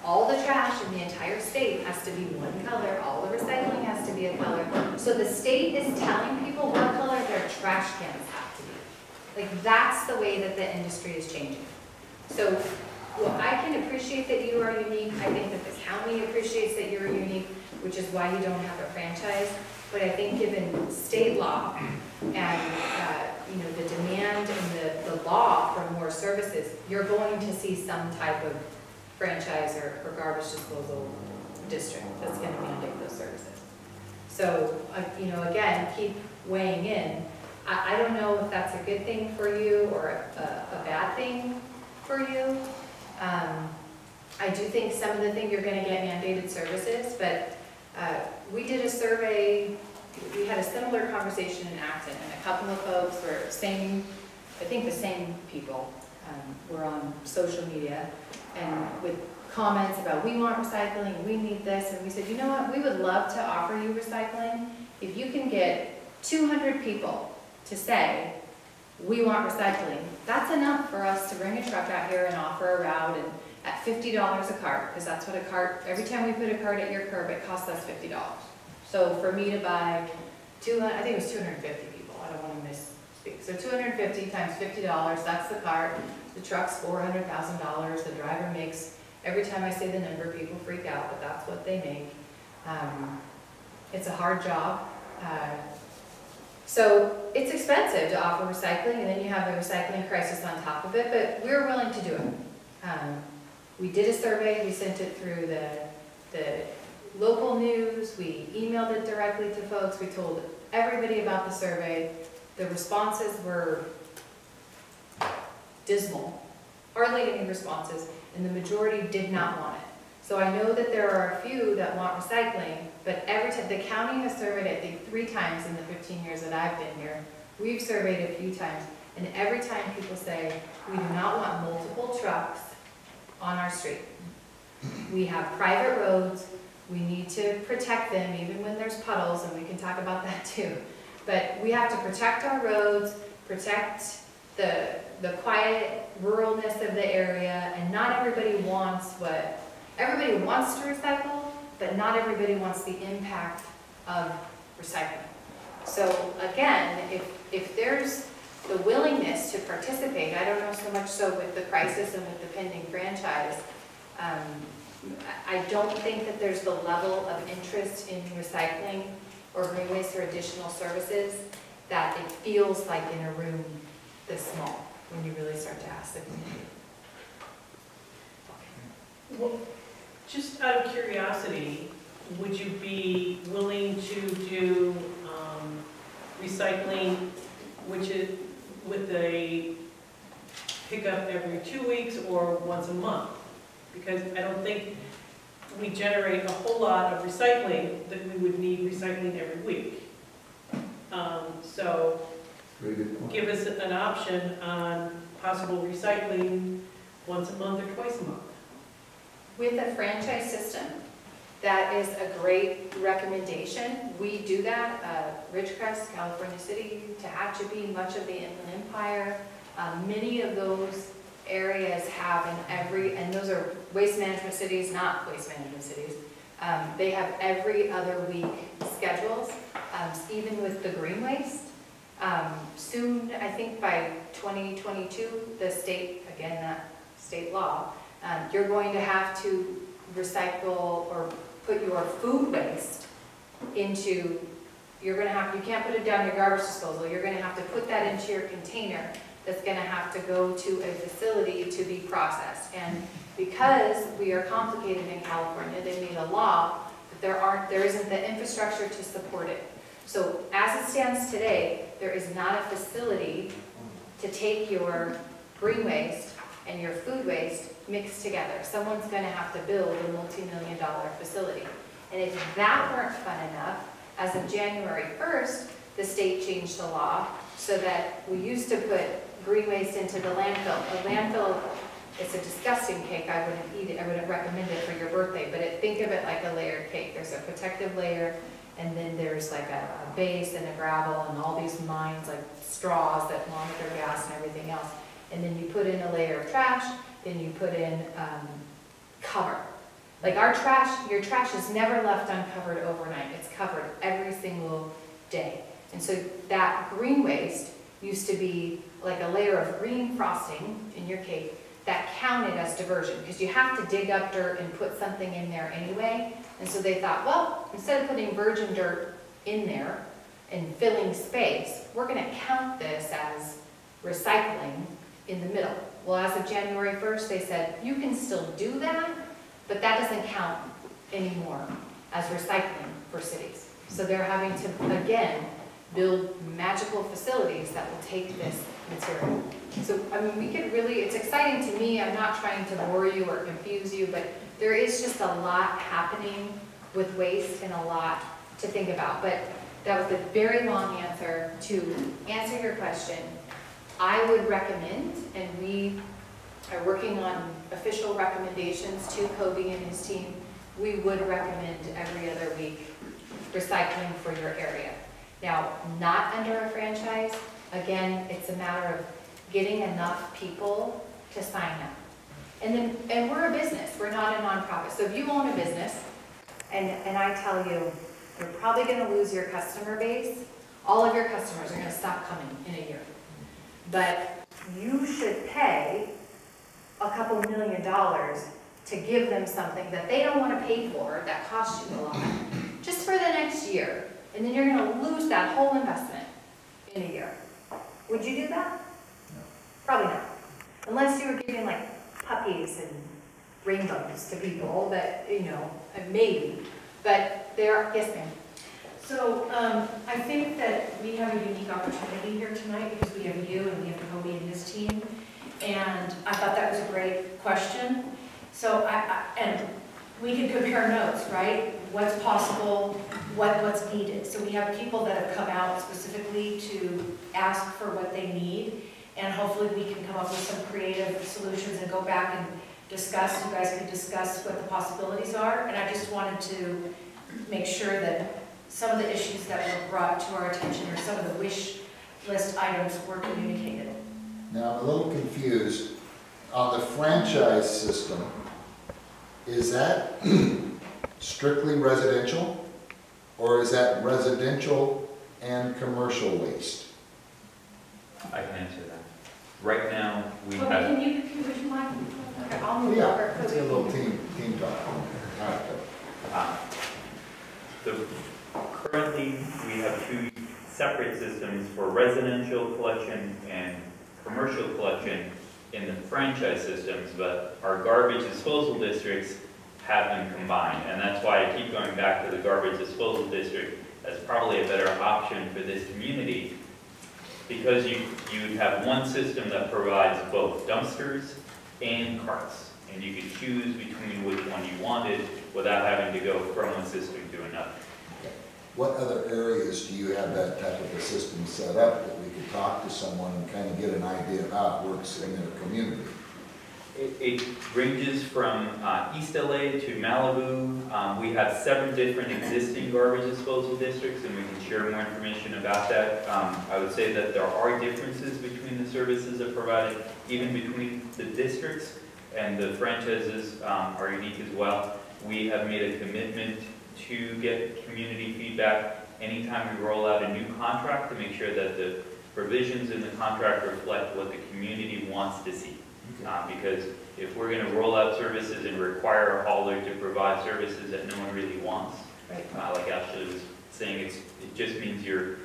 all the trash in the entire state has to be one color, all the recycling has to be a color. So the state is telling people what color their trash cans have to be. Like, that's the way that the industry is changing. So, well, I can appreciate that you are unique. I think that the county appreciates that you're unique, which is why you don't have a franchise. But I think given state law and you know, the demand and the law for more services, you're going to see some type of franchise or garbage disposal district that's going to mandate those services. So, you know, again, keep weighing in. I don't know if that's a good thing for you or a bad thing for you. I do think some of the things you're going to get mandated services, but we did a survey. We had a similar conversation in Acton, and a couple of folks were saying, I think the same people were on social media, and with comments about, we want recycling, we need this, and we said, you know what, we would love to offer you recycling. If you can get 200 people to say, we want recycling, that's enough for us to bring a truck out here and offer a route and at $50 a cart, because that's what a cart, every time we put a cart at your curb, it costs us $50. So for me to buy, I think it was 250 people, I don't want to misspeak. So 250 times $50, that's the cart. The truck's $400,000. The driver makes, every time I say the number, people freak out, but that's what they make. It's a hard job. So it's expensive to offer recycling, and then you have a recycling crisis on top of it, but we're willing to do it. We did a survey, we sent it through the local news, we emailed it directly to folks, we told everybody about the survey. The responses were dismal, hardly any responses, and the majority did not want it. So I know that there are a few that want recycling, but every time, the county has surveyed it, I think 3 times in the 15 years that I've been here. We've surveyed a few times, and every time people say, we do not want multiple trucks on our street. We have private roads, we need to protect them even when there's puddles, and we can talk about that too. But we have to protect our roads, protect the quiet ruralness of the area, and not everybody wants everybody wants to recycle, but not everybody wants the impact of recycling. So again, if there's the willingness to participate, I don't know so much so with the crisis and with the pending franchise, I don't think that there's the level of interest in recycling or green waste or additional services that it feels like in a room this small when you really start to ask the community. Well, just out of curiosity, would you be willing to do recycling, which is with a pickup every 2 weeks or once a month? Because I don't think we generate a whole lot of recycling that we would need recycling every week. So Very good point. give us an option on possible recycling once a month or twice a month. With a franchise system, that is a great recommendation. We do that, Ridgecrest, California City, Tehachapi, much of the Inland Empire. Many of those areas have and those are waste management cities, not waste management cities. They have every other week schedules, even with the green waste. Soon, I think by 2022, the state, again, that state law, you're going to have to recycle or put your food waste into, you can't put it down your garbage disposal, you're gonna have to put that into your container that's gonna have to go to a facility to be processed. And because we are complicated in California, they made a law that there isn't the infrastructure to support it. So as it stands today, there is not a facility to take your green waste and your food waste mixed together. Someone's going to have to build a multi-million-dollar facility. And if that weren't fun enough, as of January 1st, the state changed the law so that we used to put green waste into the landfill. A landfill, it's a disgusting cake. I wouldn't eat it. I wouldn't recommend it for your birthday. But think of it like a layered cake. There's a protective layer, and then there's like a base and a gravel and all these mines, like straws that monitor gas and everything else. And then you put in a layer of trash, then you put in cover. Like your trash is never left uncovered overnight. It's covered every single day. And so that green waste used to be like a layer of green frosting in your cake that counted as diversion, because you have to dig up dirt and put something in there anyway. And so they thought, well, instead of putting virgin dirt in there and filling space, we're going to count this as recycling in the middle. Well, as of January 1st, they said, you can still do that, but that doesn't count anymore as recycling for cities. So they're having to, again, build magical facilities that will take this material. So, I mean, we could really, it's exciting to me. I'm not trying to bore you or confuse you, but there is just a lot happening with waste and a lot to think about. But that was a very long answer to answer your question. I would recommend, and we are working on official recommendations to Kobe and his team, we would recommend every other week recycling for your area. Now, not under a franchise. Again, it's a matter of getting enough people to sign up. And we're a business, we're not a nonprofit. So if you own a business, and I tell you, you're probably gonna lose your customer base, all of your customers are gonna stop coming in a year. But you should pay a couple $1 million to give them something that they don't want to pay for, that costs you a lot, just for the next year. And then you're going to lose that whole investment in a year. Would you do that? No. Probably not. Unless you were giving like puppies and rainbows to people that, you know, maybe. But yes, ma'am. So I think that we have a unique opportunity here tonight because we have you and we have Kobe and his team. And I thought that was a great question. So and we can compare notes, right? What's possible, what's needed. So we have people that have come out specifically to ask for what they need. And hopefully we can come up with some creative solutions and go back and discuss. You guys can discuss what the possibilities are. And I just wanted to make sure that some of the issues that were brought to our attention or some of the wish list items were communicated. Now, I'm a little confused. On the franchise system, is that strictly residential? Or is that residential and commercial waste? I can answer that. Right now, we Kobe, have, would you mind? Okay, I'll move Yeah, over. let's get a little team talk. All right. currently, we have two separate systems for residential collection and commercial collection in the franchise systems, but our garbage disposal districts have them combined. And that's why I keep going back to the garbage disposal district as probably a better option for this community, because you'd have one system that provides both dumpsters and carts, and you could choose between which one you wanted without having to go from one system to another. What other areas do you have that type of a system set up that we could talk to someone and kind of get an idea of how it works in their community? It ranges from East LA to Malibu. We have 7 different existing garbage disposal districts, and we can share more information about that. I would say that there are differences between the services that are provided, even between the districts, and the franchises are unique as well. We have made a commitment to get community feedback anytime we roll out a new contract to make sure that the provisions in the contract reflect what the community wants to see. Because if we're going to roll out services and require a hauler to provide services that no one really wants, like Ashley was saying, it just means you're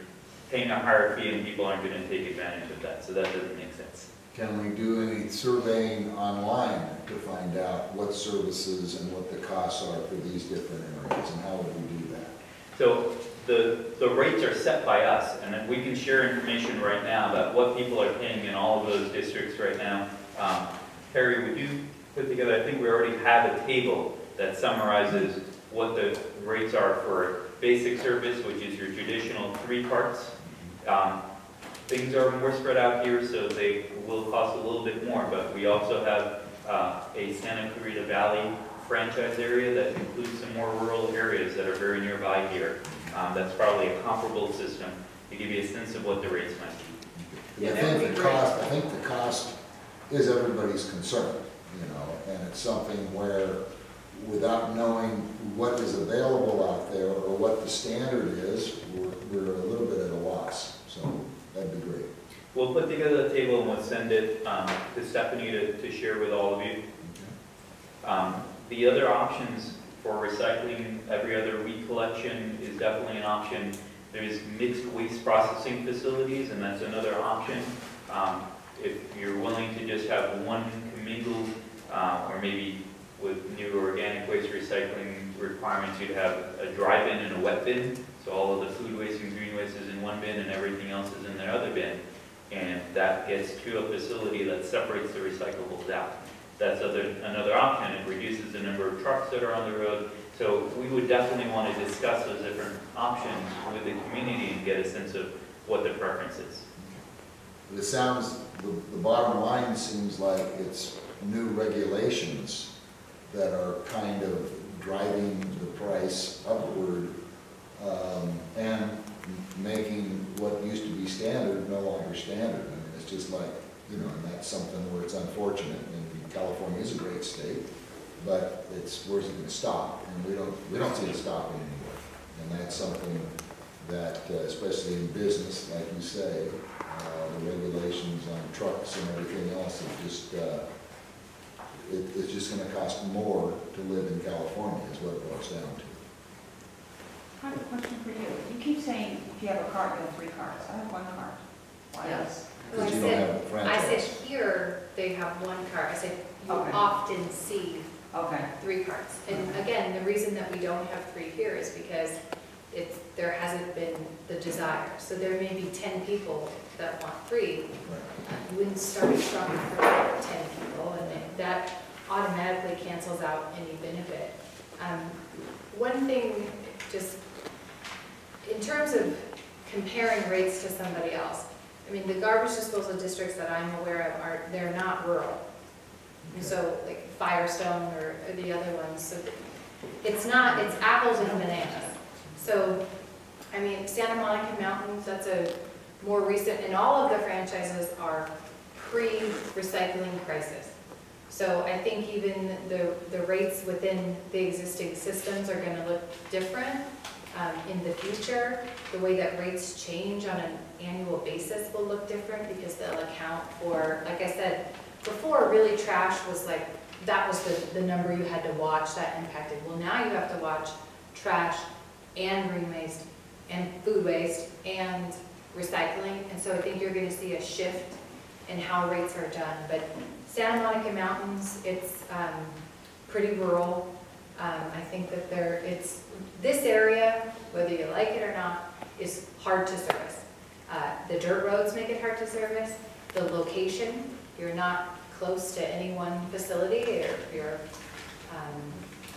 paying a higher fee and people aren't going to take advantage of that. So that doesn't make sense. Can we do any surveying online to find out what services and what the costs are for these different areas, and how would we do that? So the rates are set by us, and then we can share information right now about what people are paying in all of those districts right now. Harry, would you put together, I think we already have a table that summarizes what the rates are for basic service, which is your traditional 3 carts. Things are more spread out here, so they will cost a little bit more, but we also have a Santa Clarita Valley franchise area that includes some more rural areas that are very nearby here. That's probably a comparable system to give you a sense of what the rates might be. Yeah, I think the cost is everybody's concern, you know, and it's something where without knowing what is available out there or what the standard is, we're a little bit at a loss. So that'd be great. We'll put together a table and we'll send it to Stephanie to share with all of you. The other options for recycling every other week collection is definitely an option. There's mixed waste processing facilities, and that's another option. If you're willing to just have one commingled, or maybe with new organic waste recycling requirements, you'd have a dry bin and a wet bin. So all of the food waste and green waste is in one bin and everything else is in the other bin. And that gets to a facility that separates the recyclables out. That's another option. It reduces the number of trucks that are on the road. So we would definitely want to discuss those different options with the community and get a sense of what the preference is. It sounds, the bottom line seems like it's new regulations that are kind of driving the price upward and making what used to be standard no longer standard. I mean, it's just like, you know, and that's something where it's unfortunate. And California is a great state, but where's it going to stop? And we don't see it stopping anywhere. And that's something that, especially in business, like you say, the regulations on trucks and everything else is just, it's just going to cost more to live in California is what it boils down to. I have a question for you. You keep saying if you have a cart, you have 3 carts. I have 1 cart. Why else? Because you don't have a franchise. I said here they have 1 cart. I said you Okay. often see Okay. 3 carts. And again, the reason that we don't have 3 here is because there hasn't been the desire. So there may be 10 people that want 3. Right. You wouldn't start a truck for 10 people, and that automatically cancels out any benefit. One thing, just in terms of comparing rates to somebody else, I mean, the garbage disposal districts that I'm aware of they're not rural. And so like Firestone or the other ones, so it's apples and bananas. So, I mean, Santa Monica Mountains, that's a more recent, and all of the franchises are pre-recycling crisis. So I think even the rates within the existing systems are going to look different in the future. The way that rates change on an annual basis will look different because they'll account for, like I said, before really trash was like, that was the number you had to watch that impacted. Well, now you have to watch trash and green waste and food waste and recycling. And so I think you're going to see a shift in how rates are done. But Santa Monica Mountains, it's pretty rural. I think that this area, whether you like it or not, is hard to service. The dirt roads make it hard to service. The location, you're not close to any one facility, or you're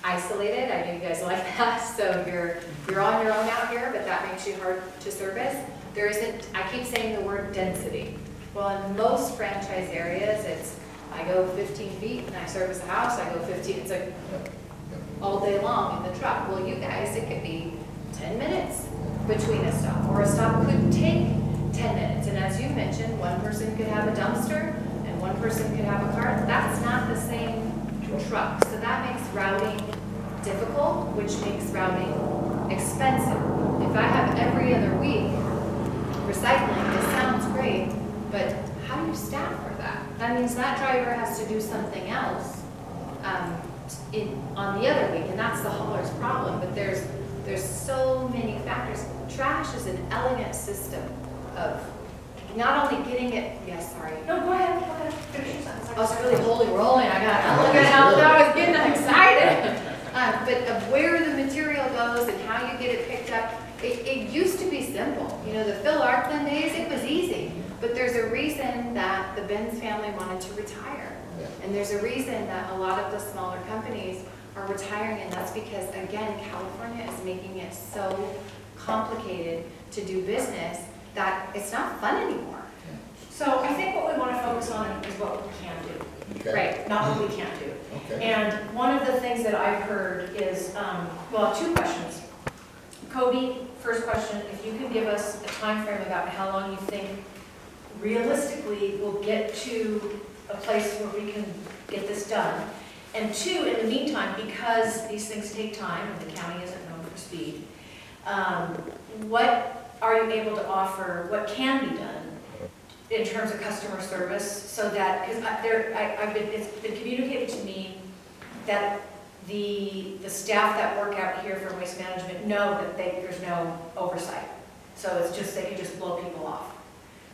isolated. I know you guys like that, so you're on your own out here, but that makes you hard to service. There isn't, I keep saying the word density. Well, in most franchise areas, it's, I go 15 feet and I service a house, I go 15, it's like all day long in the truck. Well, you guys, it could be 10 minutes between a stop, or a stop could take 10 minutes. And as you mentioned, one person could have a dumpster and one person could have a cart. That's not the same truck. So that makes routing difficult, which makes routing expensive. If I have every other week recycling, this sounds great, but how do you staff for that? That means that driver has to do something else on the other week, and that's the hauler's problem. But there's so many factors. Trash is an elegant system of not only getting it, yes, sorry. No, go ahead, finish your sentence. I was really holy rolling, I'm looking at how I was getting excited. But of where the material goes and how you get it picked up, it used to be simple. You know, the Phil Arkland days, it was easy. But there's a reason that the Benz family wanted to retire. And there's a reason that a lot of the smaller companies are retiring, and that's because, again, California is making it so complicated to do business that it's not fun anymore. So I think what we want to focus on is what we can do. Okay. Right, not what we can't do. Okay. And one of the things that I've heard is, well, two questions. Kobe, first question, if you can give us a time frame about how long you think realistically we'll get to a place where we can get this done. And two, in the meantime, because these things take time and the county isn't known for speed, what are you able to offer, what can be done in terms of customer service, so that, because it's been communicated to me that the staff that work out here for waste management know that there's no oversight. So it's just, they can just blow people off.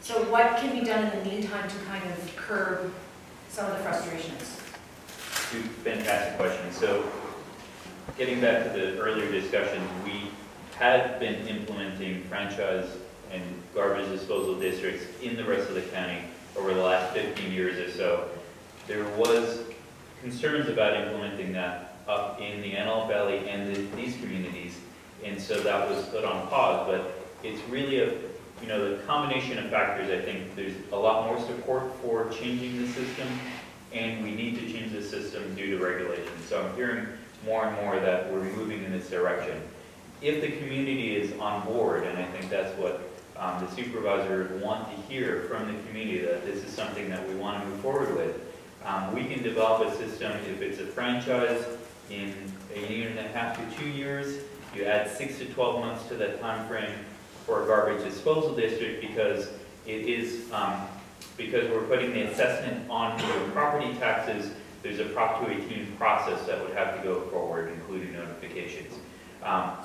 So what can be done in the meantime to kind of curb some of the frustrations? Two fantastic questions. So getting back to the earlier discussion, we had been implementing franchise and garbage disposal districts in the rest of the county over the last 15 years or so. There was concerns about implementing that up in the Antelope Valley and these communities, and so that was put on pause. But it's really the combination of factors. I think there's a lot more support for changing the system, and we need to change the system due to regulations. So I'm hearing more and more that we're moving in this direction. If the community is on board, and I think that's what the supervisor would want to hear from the community, that this is something that we want to move forward with, we can develop a system. If it's a franchise, in a year and a half to 2 years, you add 6 to 12 months to that time frame for a garbage disposal district, because it is because we're putting the assessment on your property taxes. There's a Prop 218 process that would have to go forward, including notifications.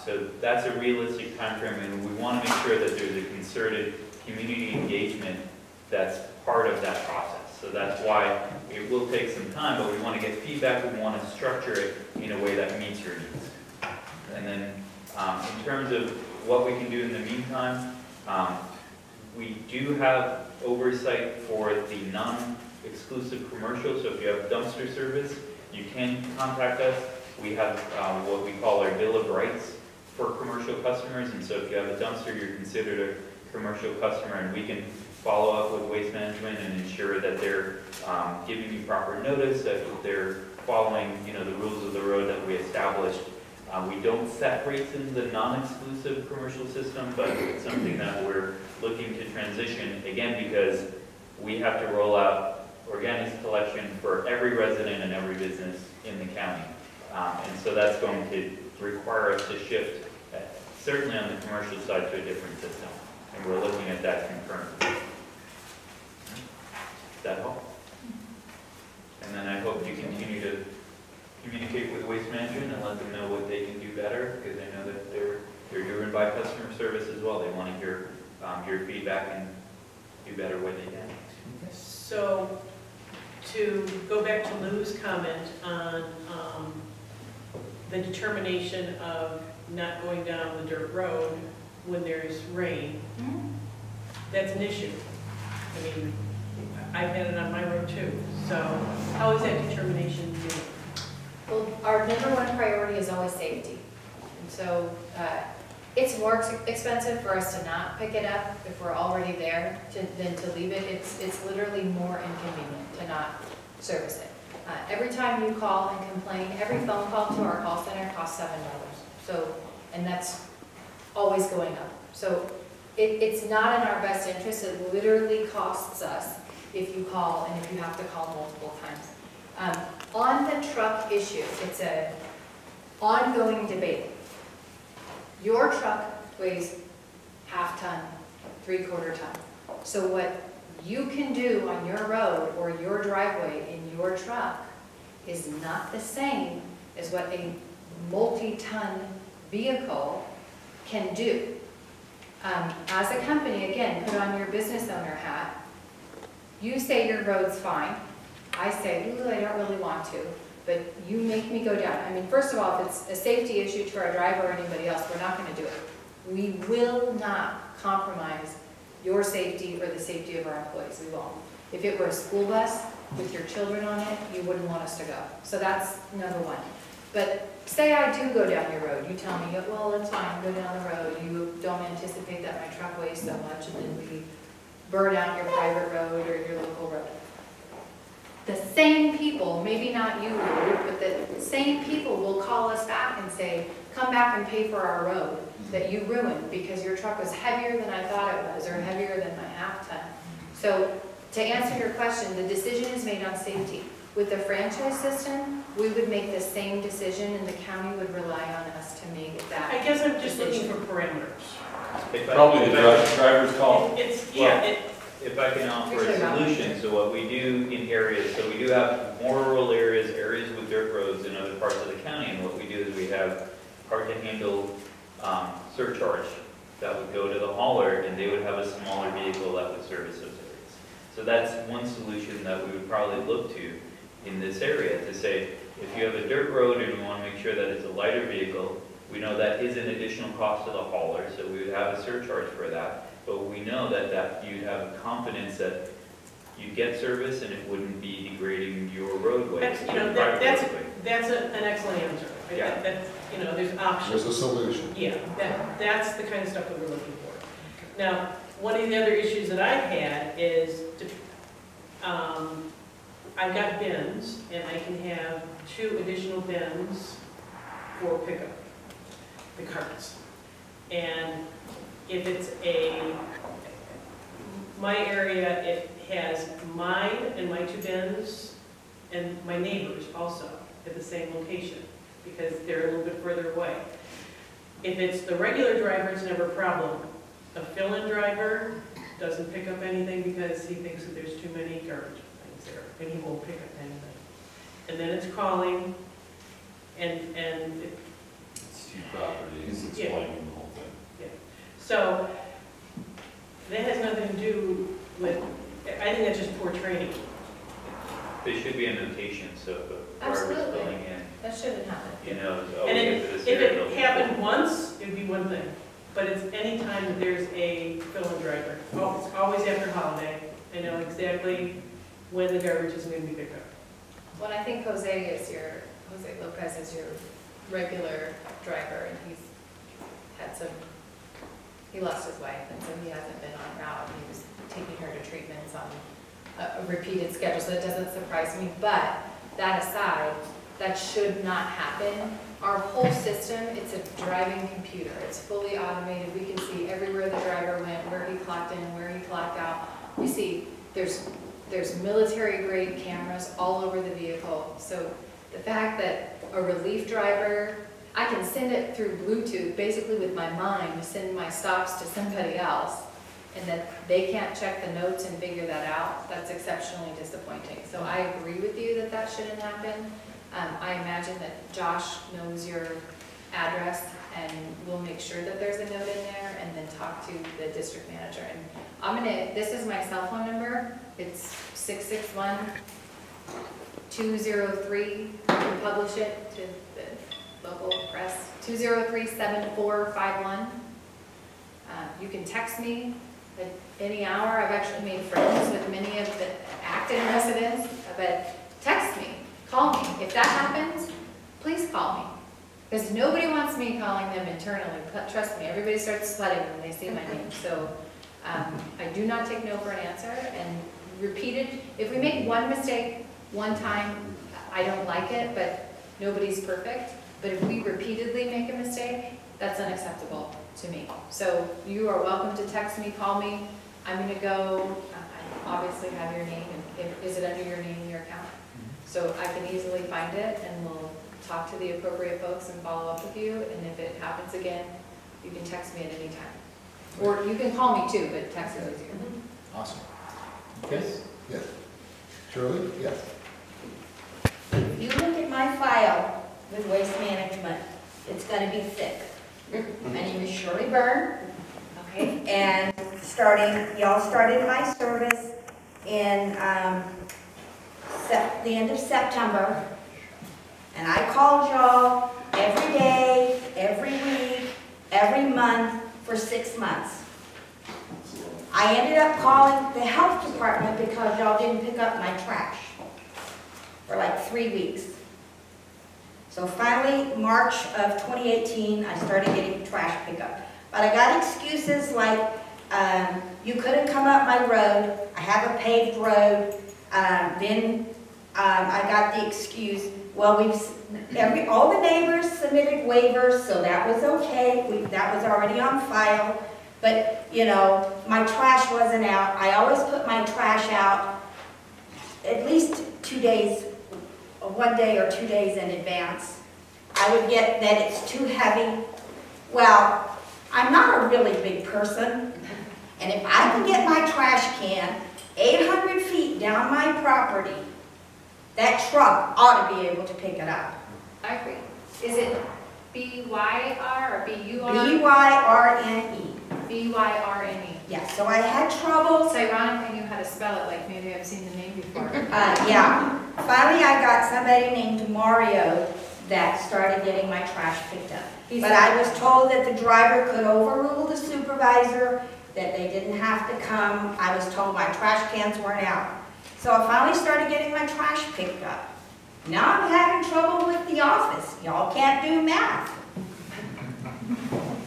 So that's a realistic time frame, and we want to make sure that there's a concerted community engagement that's part of that process. So that's why it will take some time, but we want to get feedback. We want to structure it in a way that meets your needs. And then in terms of what we can do in the meantime, we do have oversight for the non-exclusive commercial. So if you have dumpster service, you can contact us. We have what we call our Bill of Rights for commercial customers. And so if you have a dumpster, you're considered a commercial customer, and we can follow up with Waste Management and ensure that they're giving you proper notice, that they're following the rules of the road that we established. We don't set rates in the non-exclusive commercial system, but it's something that we're looking to transition, again, because we have to roll out organics collection for every resident and every business in the county. And so that's going to require us to shift, certainly on the commercial side, to a different system. And we're looking at that concurrently. Does that help? And then I hope you continue to communicate with Waste Management and let them know what they can do better, because I know that they're driven by customer service as well. They want to hear your feedback and do better where they can. So to go back to Lou's comment on the determination of not going down the dirt road when there's rain, that's an issue. I mean, I've had it on my road too. So how is that determination made? Well, our number one priority is always safety. And so it's more expensive for us to not pick it up if we're already there than to leave it. It's literally more inconvenient to not service it. Every time you call and complain, every phone call to our call center costs $7. So, and that's always going up. So it's not in our best interest. It literally costs us if you call and if you have to call multiple times. On the truck issue, it's an ongoing debate. Your truck weighs half-ton, three-quarter ton. So what you can do on your road or your driveway in your truck is not the same as what a multi-ton vehicle can do. As a company, again, put on your business owner hat. You say your road's fine. I say, ooh, I don't really want to, but you make me go down. I mean, first of all, if it's a safety issue to our driver or anybody else, we're not going to do it. We will not compromise your safety or the safety of our employees. We won't. If it were a school bus with your children on it, you wouldn't want us to go. So that's number one. But say I do go down your road. You tell me, well, it's fine, go down the road. You don't anticipate that my truck weighs so much, and then we burn out your private road or your local road. The same people, maybe not you, but the same people will call us back and say, come back and pay for our road that you ruined because your truck was heavier than I thought it was, or heavier than my half-ton. So to answer your question, the decision is made on safety. With the franchise system, we would make the same decision and the county would rely on us to make that. I guess I'm just looking for parameters. Probably the driver's call. If I can offer a solution, so what we do in areas, so we do have more rural areas, areas with dirt roads in other parts of the county, and what we do is we have hard-to-handle surcharge that would go to the hauler, and they would have a smaller vehicle that would service those areas. So that's one solution that we would probably look to in this area, to say, if you have a dirt road and we want to make sure that it's a lighter vehicle, we know that is an additional cost to the hauler, so we would have a surcharge for that. But we know that you'd have confidence that you'd get service and it wouldn't be degrading your roadway. That's an excellent answer. Yeah. There's options. There's a solution. Yeah, that's the kind of stuff that we're looking for. Now, one of the other issues that I've had is, I've got bins, and I can have 2 additional bins for pickup, the carts. And if it's my area, it has mine and my 2 bins, and my neighbors also at the same location, because they're a little bit further away. If it's the regular driver, it's never a problem. A fill-in driver doesn't pick up anything because he thinks that there's too many garbage things there, and he won't pick up anything. And then it's calling, and It's 2 properties, explaining the whole thing. so that has nothing to do with, I think that's just poor training. There should be a notation, so if a driver's Absolutely. filling in, That shouldn't happen. you know, oh, And we if get to this if area, it happened once, it'd be one thing. But it's any time that there's a fill-in driver. Oh, it's always after holiday. I know exactly when the garbage is going to be picked up. Well, I think Jose Lopez is your regular driver, and he lost his wife, and so he hasn't been on route. He was taking her to treatments on a repeated schedule, so it doesn't surprise me. But that aside, that should not happen. Our whole system, it's a driving computer. It's fully automated. We can see everywhere the driver went, where he clocked in, where he clocked out. We see there's military-grade cameras all over the vehicle. So the fact that a relief driver, I can send it through Bluetooth, basically with my mind, to send my stops to somebody else, and that they can't check the notes and figure that out, that's exceptionally disappointing. So I agree with you that that shouldn't happen. I imagine that Josh knows your address, and we'll make sure that there's a note in there, and then talk to the district manager. And this is my cell phone number. It's 661-203. You can publish it to local press, 203-7451. You can text me at any hour. I've actually made friends with many of the Acton residents, but text me, call me. If that happens, please call me. Because nobody wants me calling them internally. Trust me, everybody starts sweating when they see my name. So I do not take no for an answer. And repeated, if we make one mistake one time, I don't like it, but nobody's perfect. But if we repeatedly make a mistake, that's unacceptable to me. So you are welcome to text me, call me. I'm going to go, I obviously have your name, and is it under your name in your account? So I can easily find it, and we'll talk to the appropriate folks and follow up with you. And if it happens again, you can text me at any time. Or you can call me too, but text is easier. Awesome. Okay, yes. Shirley, yes. If you look at my file with Waste Management, it's gonna be thick. My name is Shirley Byrne, okay, and y'all started my service in the end of September, and I called y'all every day, every week, every month for 6 months. I ended up calling the health department because y'all didn't pick up my trash for like 3 weeks. So finally, March of 2018, I started getting trash pickup. But I got excuses like, you couldn't come up my road, I have a paved road. Then I got the excuse, well, all the neighbors submitted waivers, so that was okay. That was already on file. But, you know, my trash wasn't out. I always put my trash out at least 2 days, 1 day or 2 days in advance. I would get that it's too heavy. Well, I'm not a really big person, and if I can get my trash can 800 feet down my property, that truck ought to be able to pick it up. I agree. Is it B-Y-R or B-U-R? B-Y-R-N-E. B-Y-R-N-E. Yeah, so I had trouble. It's ironic I knew how to spell it, like maybe I've seen the name before. Yeah. Finally, I got somebody named Mario that started getting my trash picked up. But I was told that the driver could overrule the supervisor, that they didn't have to come. I was told my trash cans weren't out. So I finally started getting my trash picked up. Now I'm having trouble with the office. Y'all can't do math.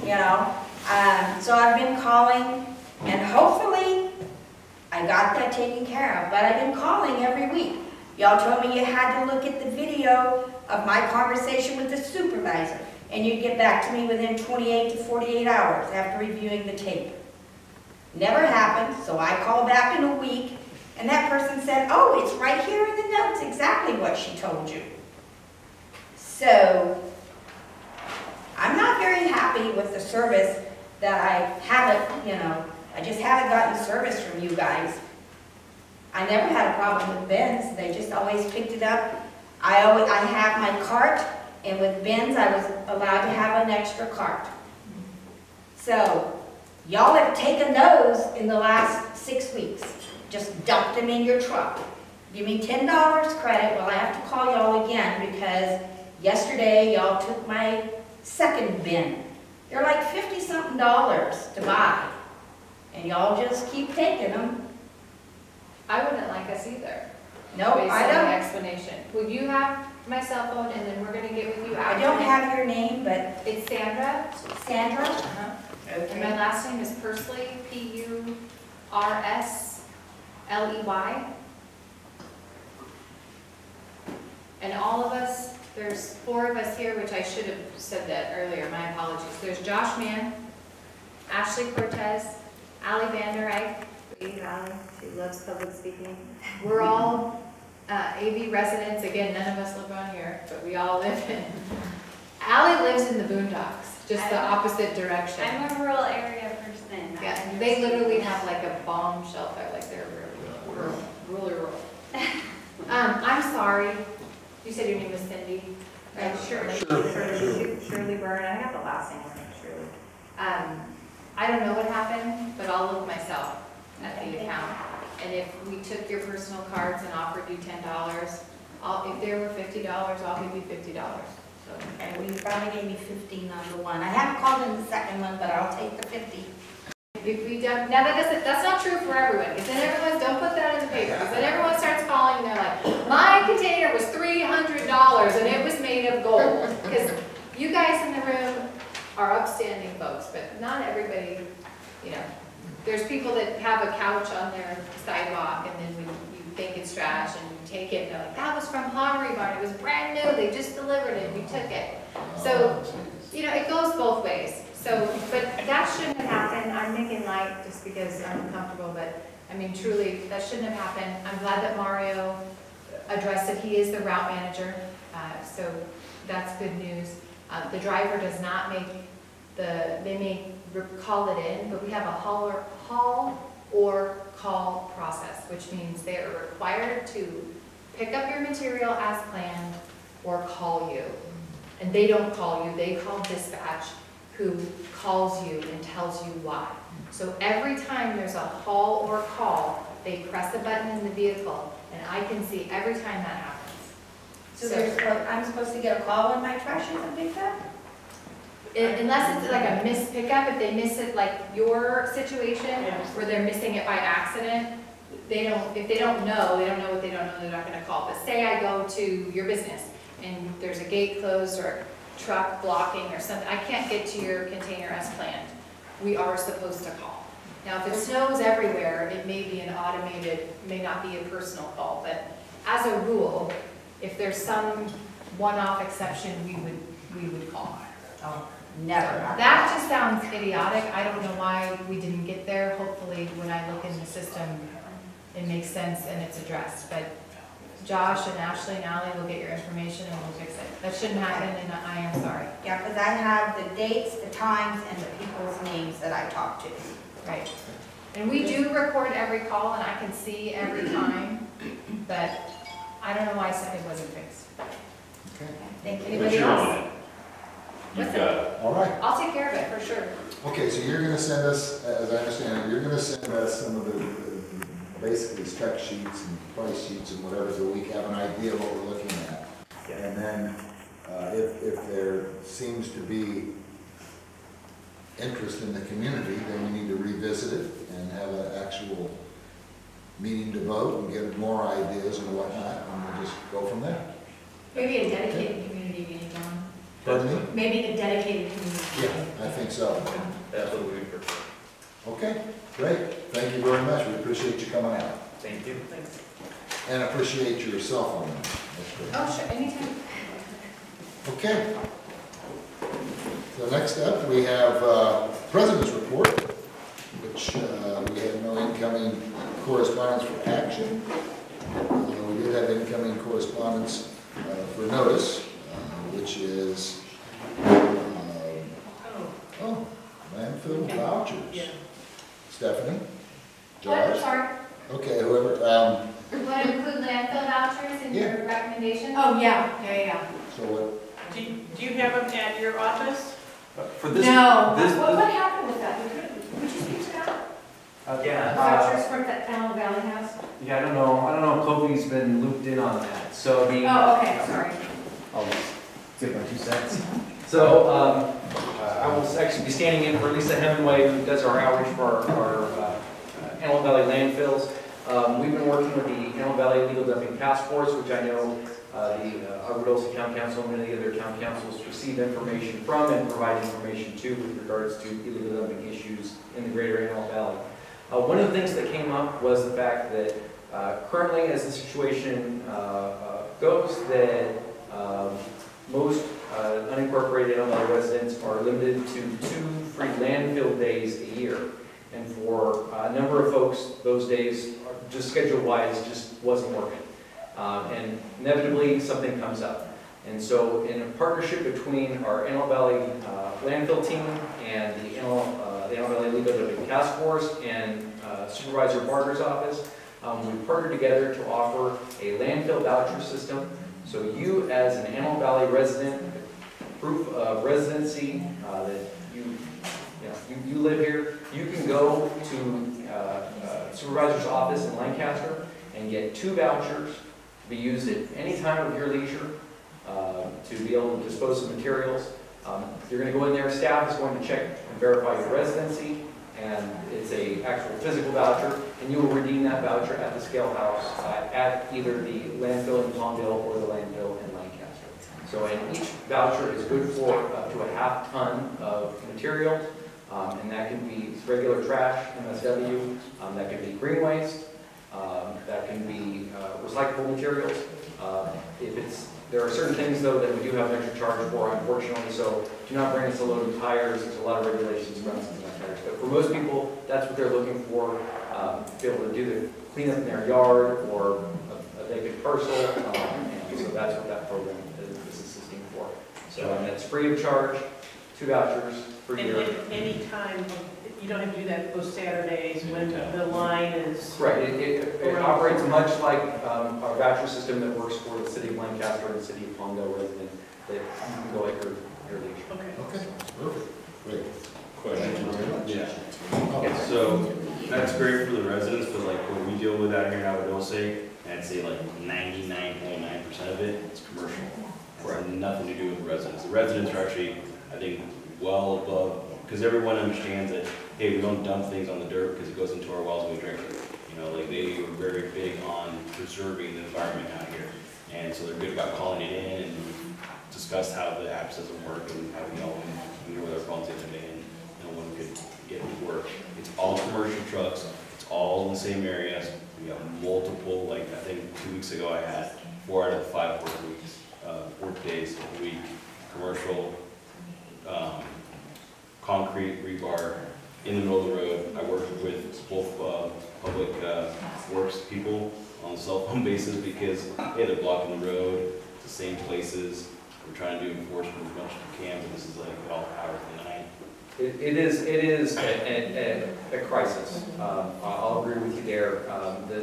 You know? So I've been calling, and hopefully I got that taken care of. But I've been calling every week. Y'all told me you had to look at the video of my conversation with the supervisor, and you'd get back to me within 28 to 48 hours after reviewing the tape. Never happened, so I called back in a week, and that person said, oh, it's right here in the notes, exactly what she told you. So, I'm not very happy with the service that I haven't, you know, I just haven't gotten service from you guys. I never had a problem with bins, they just always picked it up. I have my cart, and with bins I was allowed to have an extra cart. So, y'all have taken those in the last 6 weeks. Just dumped them in your truck. Give me $10 credit. Well, I have to call y'all again because yesterday y'all took my second bin. They're like $50-something to buy. And y'all just keep taking them. I wouldn't like us either. No, Based I on the don't. explanation. Will you have my cell phone, and then we're going to get with you after? I don't have your name, but It's Sandra. Sandra? And my Okay. last name is Pursley, P-U-R-S-L-E-Y. And all of us, there's 4 of us here, which I should have said that earlier, my apologies. There's Josh Mann, Ashley Cortez, Allie Vander Eyck. Allie, she loves public speaking. We're all AV residents. Again, none of us live on here, but we all live in. Allie lives in the boondocks, just the opposite direction. I'm a rural area person. Yeah, they literally have like a bomb shelter, like they're rural. I'm sorry. You said your name was Cindy? Right, Shirley. Shirley Byrne. I have the last name, Shirley. I don't know what happened, but I'll look myself at the account. And if we took your personal cards and offered you $10, if there were $50, I'll give you $50. Okay, well, you finally gave me 15 on the one. I haven't called in the second one, but I'll take the 50. If we don't, now that's not true for everyone, because then everyone's, don't put that in the paper, because then everyone starts calling and they're like, my container was $300 and it was made of gold. Because you guys in the room are upstanding folks, but not everybody, you know. There's people that have a couch on their sidewalk and then you think it's trash and you take it and they're like, that was from Pottery Barn, it was brand new, they just delivered it, we took it. So, you know, it goes both ways. So, but that shouldn't have happened. I'm making light just because I'm uncomfortable, but I mean, truly, that shouldn't have happened. I'm glad that Mario addressed it. He is the route manager, so that's good news. The driver does not make they may call it in, but we have a haul or call process, which means they are required to pick up your material as planned or call you. And they don't call you, they call dispatch, who calls you and tells you why. So every time there's a haul or call, they press a button in the vehicle, and I can see every time that happens. So I'm supposed to get a call when my trash isn't picked up? Unless it's like a missed pickup, if they miss it, like your situation, where they're missing it by accident, if they don't know what they don't know, they're not gonna call. But say I go to your business, and there's a gate closed, or a truck blocking or something, I can't get to your container as planned. We are supposed to call. Now, if it snows everywhere, it may be an automated, may not be a personal call, but as a rule, if there's some one-off exception, we would call. Oh, never. That just sounds idiotic. I don't know why we didn't get there. Hopefully, when I look in the system, it makes sense and it's addressed. But Josh and Ashley and Allie will get your information and we'll fix it. That shouldn't happen, and I am sorry. Yeah, because I have the dates, the times, and the people's names that I talk to. Right. And we do record every call, and I can see every time, but I don't know why something wasn't fixed. Okay. Thank you. But Anybody you're on else? it. You've got it. All right. I'll take care of it, for sure. Okay, so you're gonna send us, as I understand it, you're gonna send us some of the basically spec sheets and price sheets and whatever, so we have an idea of what we're looking at. And then, if there seems to be interest in the community, then we need to revisit it and have an actual meeting to vote and get more ideas and whatnot, and we'll just go from there. Maybe a dedicated community meeting, John. Pardon me? Maybe a dedicated community. Yeah, I think so. That's what we would prefer. Okay, great. Thank you very much. We appreciate you coming out. Thank you. And appreciate your cell phone number. That's great. Oh, sure, anytime. Okay. So next up, we have President's Report, which we have no incoming correspondence for action. We did have incoming correspondence for notice, which is, landfill vouchers. Stephanie? What, Josh? sorry? Okay, whoever, You want to include landfill vouchers in your recommendation? Oh, yeah. so what, Do you have them at your office? For this, No. this, What happened with that? Would you speak to that? Vouchers for the Antelope Valley House? Yeah, I don't know if Kobe's been looped in on that, so the. Oh, okay, sorry. I'll just give my 2 cents. So, I will actually be standing in for Lisa Hemingway, who does our outreach for our Antelope Valley landfills. We've been working with the Antelope Valley Legal Dumping Task Force, which I know the Alberta Town Council and many other town councils receive information from and provide information to with regards to illegal dumping issues in the greater Antelope Valley. One of the things that came up was the fact that currently, as the situation goes, that most unincorporated Antelope Valley residents are limited to 2 free landfill days a year. And for a number of folks, those days, just schedule-wise, just wasn't working. And inevitably, something comes up. And so, in a partnership between our Antelope Valley landfill team and the Antelope Valley Legal Dumping Task Force and Supervisor Barker's office, we partnered together to offer a landfill voucher system. So you, as an Antelope Valley resident, proof of residency that you live here, you can go to Supervisor's office in Lancaster and get 2 vouchers to be used at any time of your leisure to be able to dispose of materials. You're going to go in there, staff is going to check and verify your residency, and it's a actual physical voucher, and you will redeem that voucher at the scale house at either the landfill in Palmdale or the landfill in Lancaster. So, and each voucher is good for up to a half ton of material, and that can be regular trash, MSW, that can be green waste, that can be recyclable materials. There are certain things, though, that we do have an extra charge for, unfortunately, so do not bring us a load of tires. There's a lot of regulations around something like tires. But for most people, that's what they're looking for, to be able to do the cleanup in their yard or a vacant parcel, and so that's what that program is assisting for. So, and it's free of charge, 2 vouchers per year. And any time, you don't have to do that those Saturdays when the line is... Right, it operates much like our voucher system that works for the city of Lancaster and the city of Palmdale residents, that you can go at your leisure. Okay, perfect, great. Question. Yeah. So that's great for the residents, but like what we deal with out here in Adtc, I'd say like 99.9% of it is commercial. It has nothing to do with the residents. The residents are actually, I think, well above, because everyone understands that, hey, we don't dump things on the dirt because it goes into our wells and we drink it. You know, like they were very big on preserving the environment out here. And so they're good about calling it in, and we've discussed how the apps doesn't work and how we know where their phones the other day and no one could get it to work. It's all commercial trucks, it's all in the same areas. We have multiple, like I think 2 weeks ago I had 4 out of the 5 work days a week, commercial, concrete, rebar, in the middle of the road. I worked with both public works people on a cell phone basis because, hey, they're blocking the road, it's the same places. We're trying to do enforcement as much as we can, but this is like all hours of the night. It is a crisis. I'll agree with you there.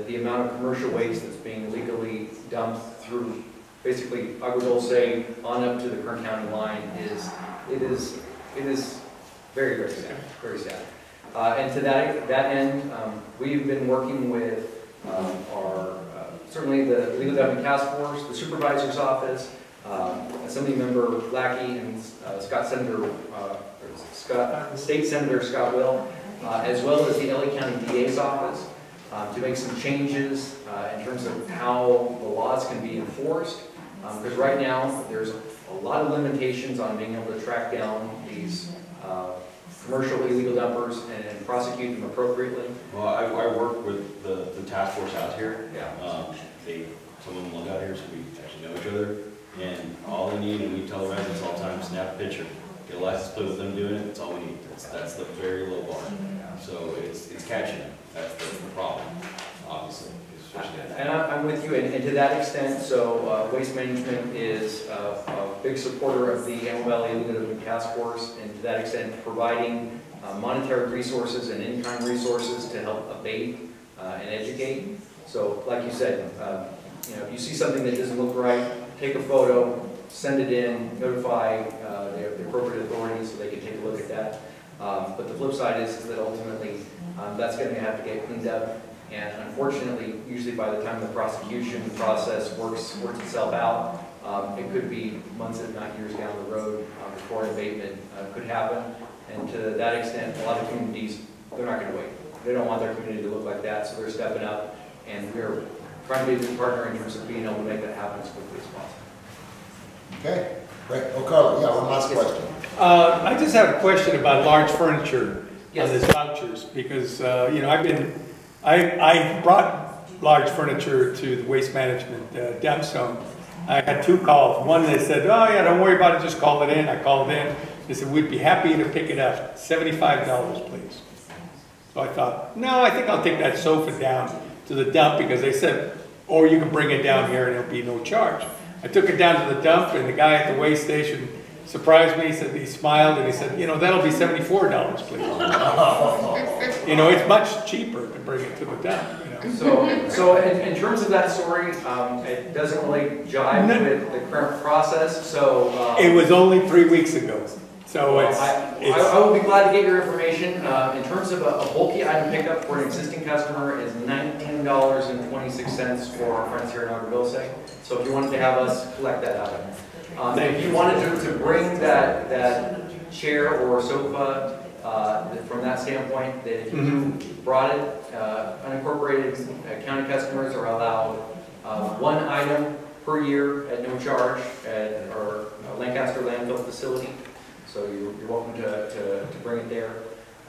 The amount of commercial waste that's being legally dumped through basically Agua Dulce on up to the Kern County line is very, very sad, very sad. And to that end, we've been working with certainly the Legal Dumping Task Force, the Supervisor's Office, Assemblymember Lackey, and State Senator Scott Will, as well as the LA County DA's office, to make some changes in terms of how the laws can be enforced. Because right now, there's a lot of limitations on being able to track down these commercial illegal dumpers and prosecute them appropriately. Well, I work with the task force out here. Yeah. Some of them live out here, so we actually know each other. And all they need, and we tell the residents all the time, snap a picture. Get a license plate with them doing it, that's all we need. That's the very low bar. So it's catching them. That's the problem, obviously. And I'm with you, and to that extent, so Waste Management is a big supporter of the Antelope Valley Legal Dumping Task Force, and to that extent, providing monetary resources and in-kind resources to help abate and educate. So, like you said, if you see something that doesn't look right, take a photo, send it in, notify the appropriate authorities so they can take a look at that. But the flip side is that ultimately, that's going to have to get cleaned up. And unfortunately, usually by the time the prosecution process works itself out, it could be months, if not years down the road before an abatement could happen. And to that extent, a lot of communities, they're not going to wait. They don't want their community to look like that, so they're stepping up. And we're trying to be a good partner in terms of being able to make that happen as quickly as possible. Okay, great. Oh, Carl, yeah, one last question. I just have a question about large furniture on this vouchers, because, I brought large furniture to the Waste Management dump zone. I had 2 calls. One, they said, oh yeah, don't worry about it, just call it in. I called in. They said, we'd be happy to pick it up. $75, please. So I thought, no, I think I'll take that sofa down to the dump, because they said, or you can bring it down here and there'll be no charge. I took it down to the dump, and the guy at the waste station surprised me. He said, he smiled, and he said, that'll be $74, please. It's much cheaper to bring it to the dump. So in terms of that story, it doesn't really jive with the current process. So it was only 3 weeks ago. So I will be glad to get your information. In terms of a bulky item pickup for an existing customer is $19.26 for our friends here in Agua Dulce. So if you wanted to have us collect that item. If you wanted to bring that chair or sofa from that standpoint, that if you brought it, unincorporated county customers are allowed one item per year at no charge at our Lancaster landfill facility. So you're welcome to bring it there.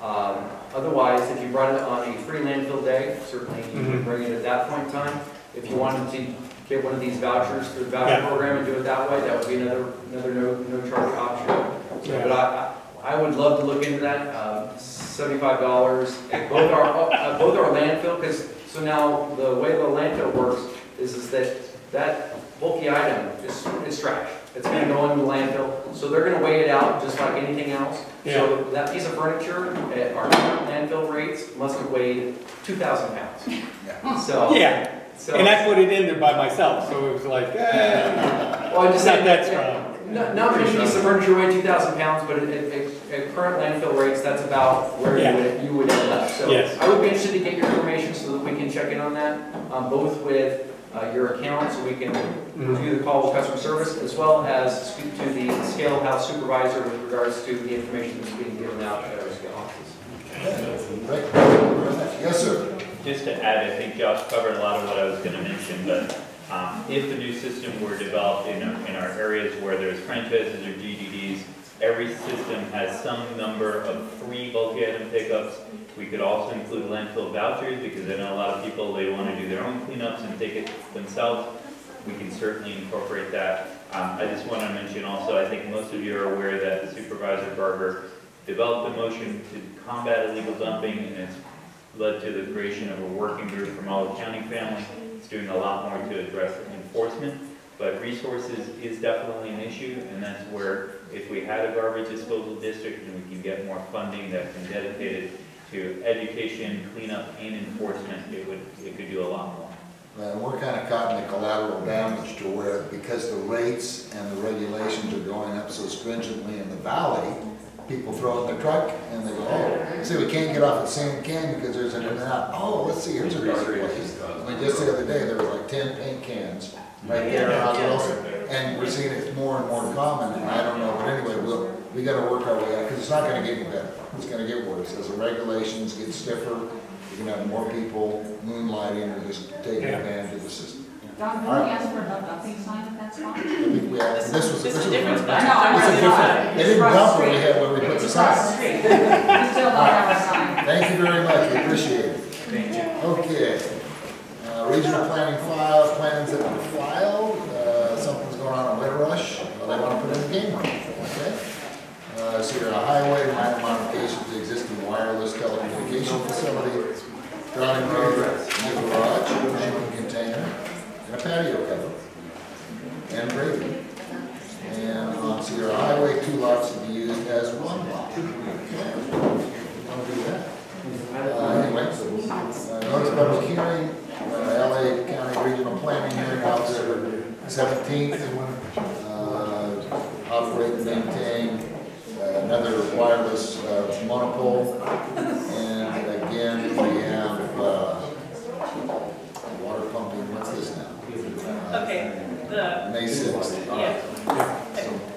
Otherwise, if you brought it on a free landfill day, certainly you can bring it at that point in time. If you wanted to get one of these vouchers through the voucher program and do it that way, that would be another no charge option. So, but I would love to look into that. $75 at both our landfill, because so now the way the landfill works is that bulky item is trash. It's going to go into the landfill, so they're going to weigh it out just like anything else. So that piece of furniture at our current landfill rates must have weighed 2,000 pounds. So and I put it in there by myself, so it was like, well, I just not that strong. Not many pieces of furniture weigh 2,000 pounds, but at current landfill rates, that's about where you would end up. So I would be interested to get your information so that we can check in on that, both with your account, so we can review the call with customer service, as well as speak to the scale house supervisor with regards to the information that's being given out at our scale houses. Yes, sir. Just to add, I think Josh covered a lot of what I was going to mention, but if a new system were developed in our areas where there's franchises or GDDs, every system has some number of free bulky item pickups. We could also include landfill vouchers, because I know a lot of people, they want to do their own cleanups and take it themselves. We can certainly incorporate that. I just want to mention also, I think most of you are aware that the Supervisor Barber developed a motion to combat illegal dumping, and it's led to the creation of a working group from all the county family. It's doing a lot more to address enforcement, but resources is definitely an issue, and that's where if we had a garbage disposal district and we can get more funding that can dedicate it to education, cleanup, and enforcement, it could do a lot more. And we're kind of caught in the collateral damage to where, because the rates and the regulations are going up so stringently in the valley, people throw in their truck and they go, oh, see, we can't get off at San Can because there's an in and out. Oh, let's see, here's a dark place. I mean, just the other day, there was like 10 paint cans right there in Oswego. And we're seeing it more and more common, and I don't know, but anyway, we got to work our way out, because it's not going to get any better. It's going to get worse. As the regulations get stiffer, you're going to have more people moonlighting or just taking advantage of the system. Don, can we ask for a no dumping sign if that's fine? I think we have, this was It's a difference. They didn't dump what we had when we put the sign. We still don't have a sign. Thank you very much, we appreciate it. Thank you. Okay. Regional planning file, plans that were filed, something's going on in Red Rush, they want to put in a game room, okay? So you're a highway, minor modifications to existing wireless telecommunication facility, driving road, new garage, shipping container, and a patio cover, and grading. And so your highway, 2 lots to be used as 1 lot. Okay. Want to do that? Anyway, notice of public hearing, LA County Regional Planning hearing out there 17th. Operate and maintain another wireless monopole. And again, we have water pumping. What's this now? Okay, May 6th.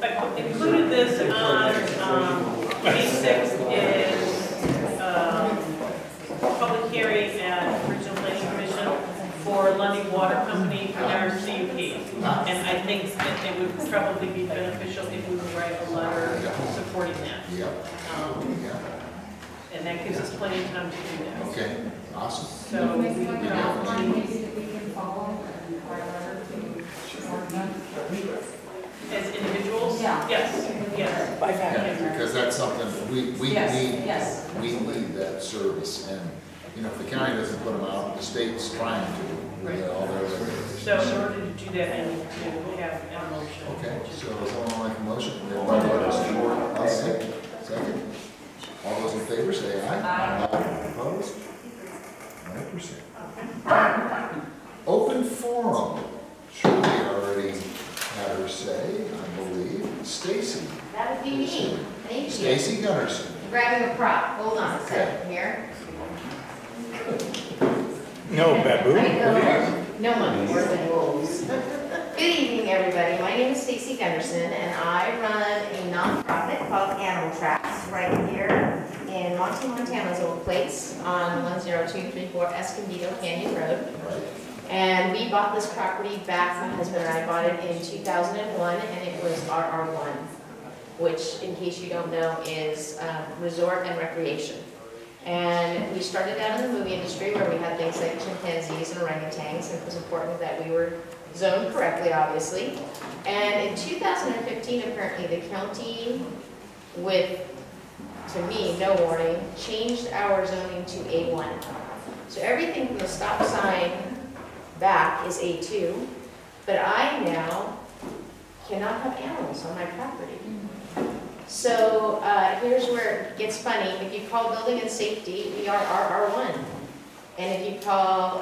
I included this on May 6th is public hearing at Regional Planning Commission for Lundy Water Company for our CUP. And I think that it would probably be beneficial if we would write a letter supporting that. And that gives us plenty of time to do that. Okay, awesome. So we Maybe that we can follow and write a letter to support them. as individuals? Yeah. Yes. Yeah, because that's something we Yes. need that service, and if the county doesn't put them out, the state's trying to. Right. All their regulations. So in order to do that, I need to have a motion. Okay, so someone make a motion? I'll second. All those in favor say aye. Aye. Opposed? 100%. Open forum. Shirley already had her say, I believe. Stacy. That would be me. Thank you. Stacy Gunnarsson. Grabbing a prop. Hold on a second here. No baboon. No one more than wolves. Good evening, everybody. My name is Stacy Gunderson, and I run a nonprofit called Animal Tracks right here in Monty, Montana's old place on 10234 Escondido Canyon Road. And we bought this property back, my husband and I bought it in 2001, and it was RR1, which, in case you don't know, is resort and recreation. And we started out in the movie industry where we had things like chimpanzees and orangutans, and it was important that we were zoned correctly, obviously. And in 2015, apparently, the county, with, to me, no warning, changed our zoning to A1. So everything from the stop sign back is A2, but I now cannot have animals on my property. So here's where it gets funny. If you call building and safety, we are RR1. And if you call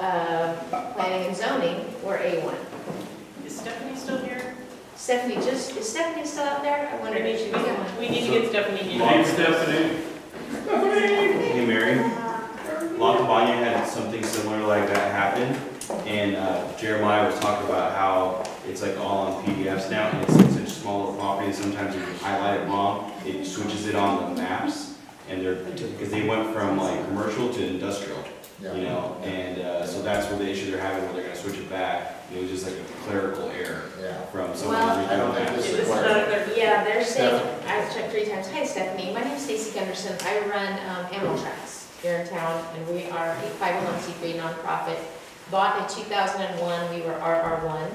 planning and zoning, we're A1. Is Stephanie still here? Is Stephanie still out there? I wonder if she's going. We need to get Stephanie here. Hey, Stephanie. Hey, Mary. Montalbania had something similar like that happen, and Jeremiah was talking about how it's like all on PDFs now, and it's such smaller property, sometimes if you highlight it wrong, it switches it on the maps, and because they went from like commercial to industrial, you know, and so that's what the issue they're having, where they're gonna switch it back. It was just like a clerical error from someone reading the maps. Yeah, they're saying, I've checked 3 times. Hi, Stephanie. My name's Stacy Gunderson. I run Animal Tracks here in town, and we are a 501c3 nonprofit. Bought in 2001, we were RR1,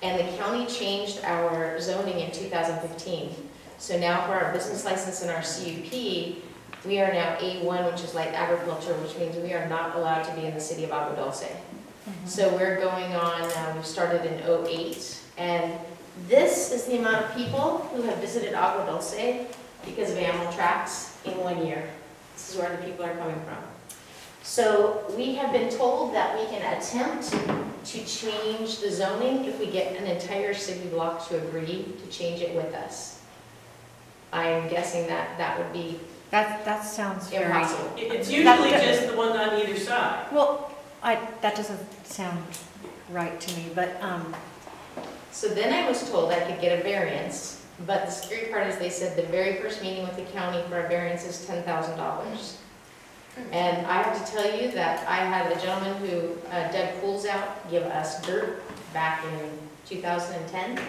and the county changed our zoning in 2015. So now for our business license and our CUP, we are now A1, which is light agriculture, which means we are not allowed to be in the city of Agua Dulce. So we're going on, we started in 08, and this is the amount of people who have visited Agua Dulce because of Animal Tracks in 1 year. This is where the people are coming from. So we have been told that we can attempt to change the zoning if we get an entire city block to agree to change it with us. I'm guessing that that would be That sounds very... impossible. It's usually just the one on either side. Well, that doesn't sound right to me, but... So then I was told I could get a variance, but the scary part is they said the very first meeting with the county for a variance is $10,000. And I have to tell you that I had a gentleman who dug pools out give us dirt back in 2010,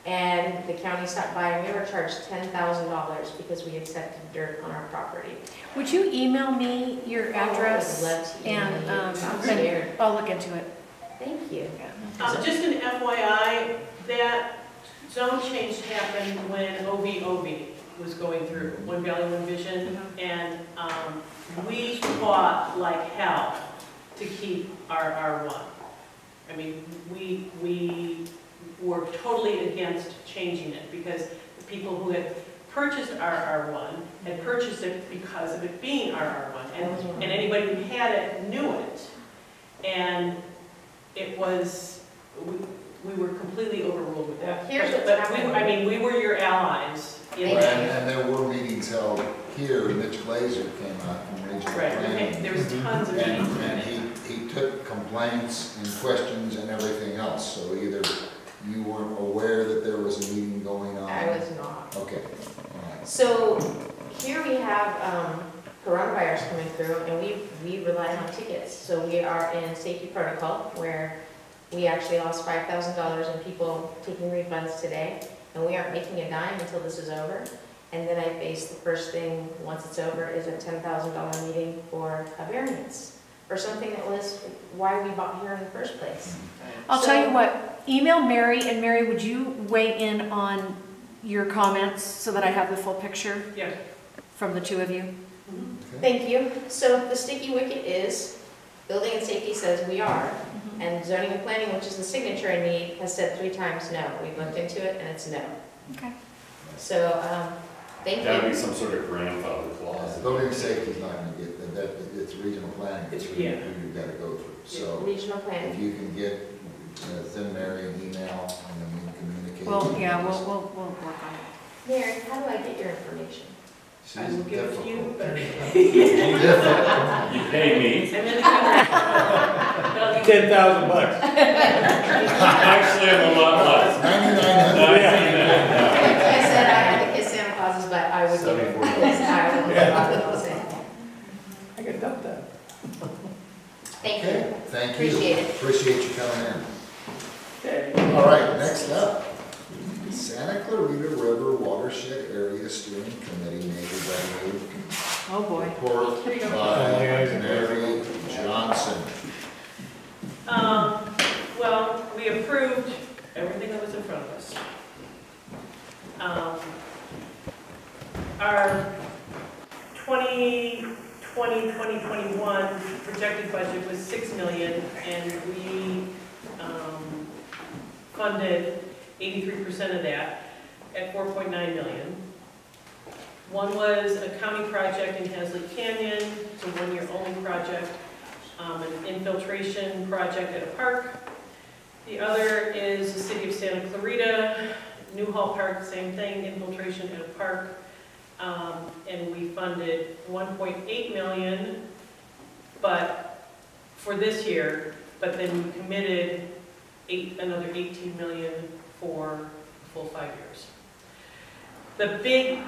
and the county stopped by and we were charged $10,000 because we accepted dirt on our property. Would you email me your address? I would love to email And you. I'm scared. I'll look into it. Thank you. Just an FYI, that zone change happened when OVOV was going through, One Valley, One Vision, and we fought like hell to keep our R1. I mean, we were totally against changing it because the people who had purchased our R1 had purchased it because of it being our R1, and anybody who had it knew it. And it was, we were completely overruled with that. But we were your allies. And there were meetings held here, Mitch Glazer came out from regional planning. Right, there was tons of meetings. And he took complaints and questions and everything else, so either you weren't aware that there was a meeting going on? I was not. Okay, all right. So here we have coronavirus coming through, and we rely on tickets. So we are in safety protocol where we actually lost $5,000 in people taking refunds today, and we aren't making a dime until this is over. And then I face the first thing, once it's over, is a $10,000 meeting for a variance, or something that was why we bought here in the first place. I'll tell you what, email Mary, and Mary, would you weigh in on your comments so that I have the full picture from the two of you? Thank you. So the sticky wicket is, building and safety says we are, and zoning and planning, which is the signature I need, has said 3 times no. We've looked into it and it's no. Okay. So, thank you. That would be some sort of grandfather clause. Building safety is not going to get, it's regional planning, it's really who you've got to go through. So regional planning. if you can get, send Mary an email and then we can communicate. Well, yeah, we'll work on it. Mary, how do I get your information? I will give it to you, but... You pay me. I'm in the than 10,000 bucks. Actually, I'm a lot less. 9,900. Like I said, I had to kiss Santa Claus's butt, I would give it. I would I can dump that. Thank Okay, you. thank you. Appreciate it. Appreciate you coming in. Okay. All right, next up, Santa Clarita River Watershed Area Steering Committee neighborhood Oh, boy. report by Mary Johnson. Well, we approved everything that was in front of us. Our 2021 projected budget was $6 million, and we funded 83% of that at $4.9 million. One was a county project in Hazlet Canyon, it's a one-year only project, an infiltration project at a park. The other is the city of Santa Clarita, Newhall Park, same thing, infiltration at a park. And we funded $1.8 million, but for this year, but then we committed another $18 million for a full 5 years. The big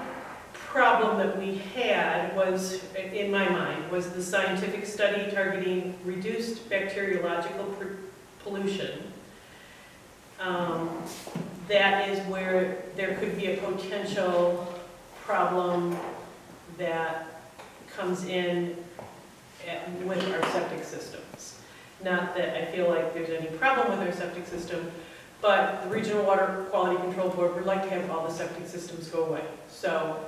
problem that we had was, in my mind, was the scientific study targeting reduced bacteriological pollution. That is where there could be a potential problem that comes in with our septic systems. Not that I feel like there's any problem with our septic system, but the Regional Water Quality Control Board would like to have all the septic systems go away. So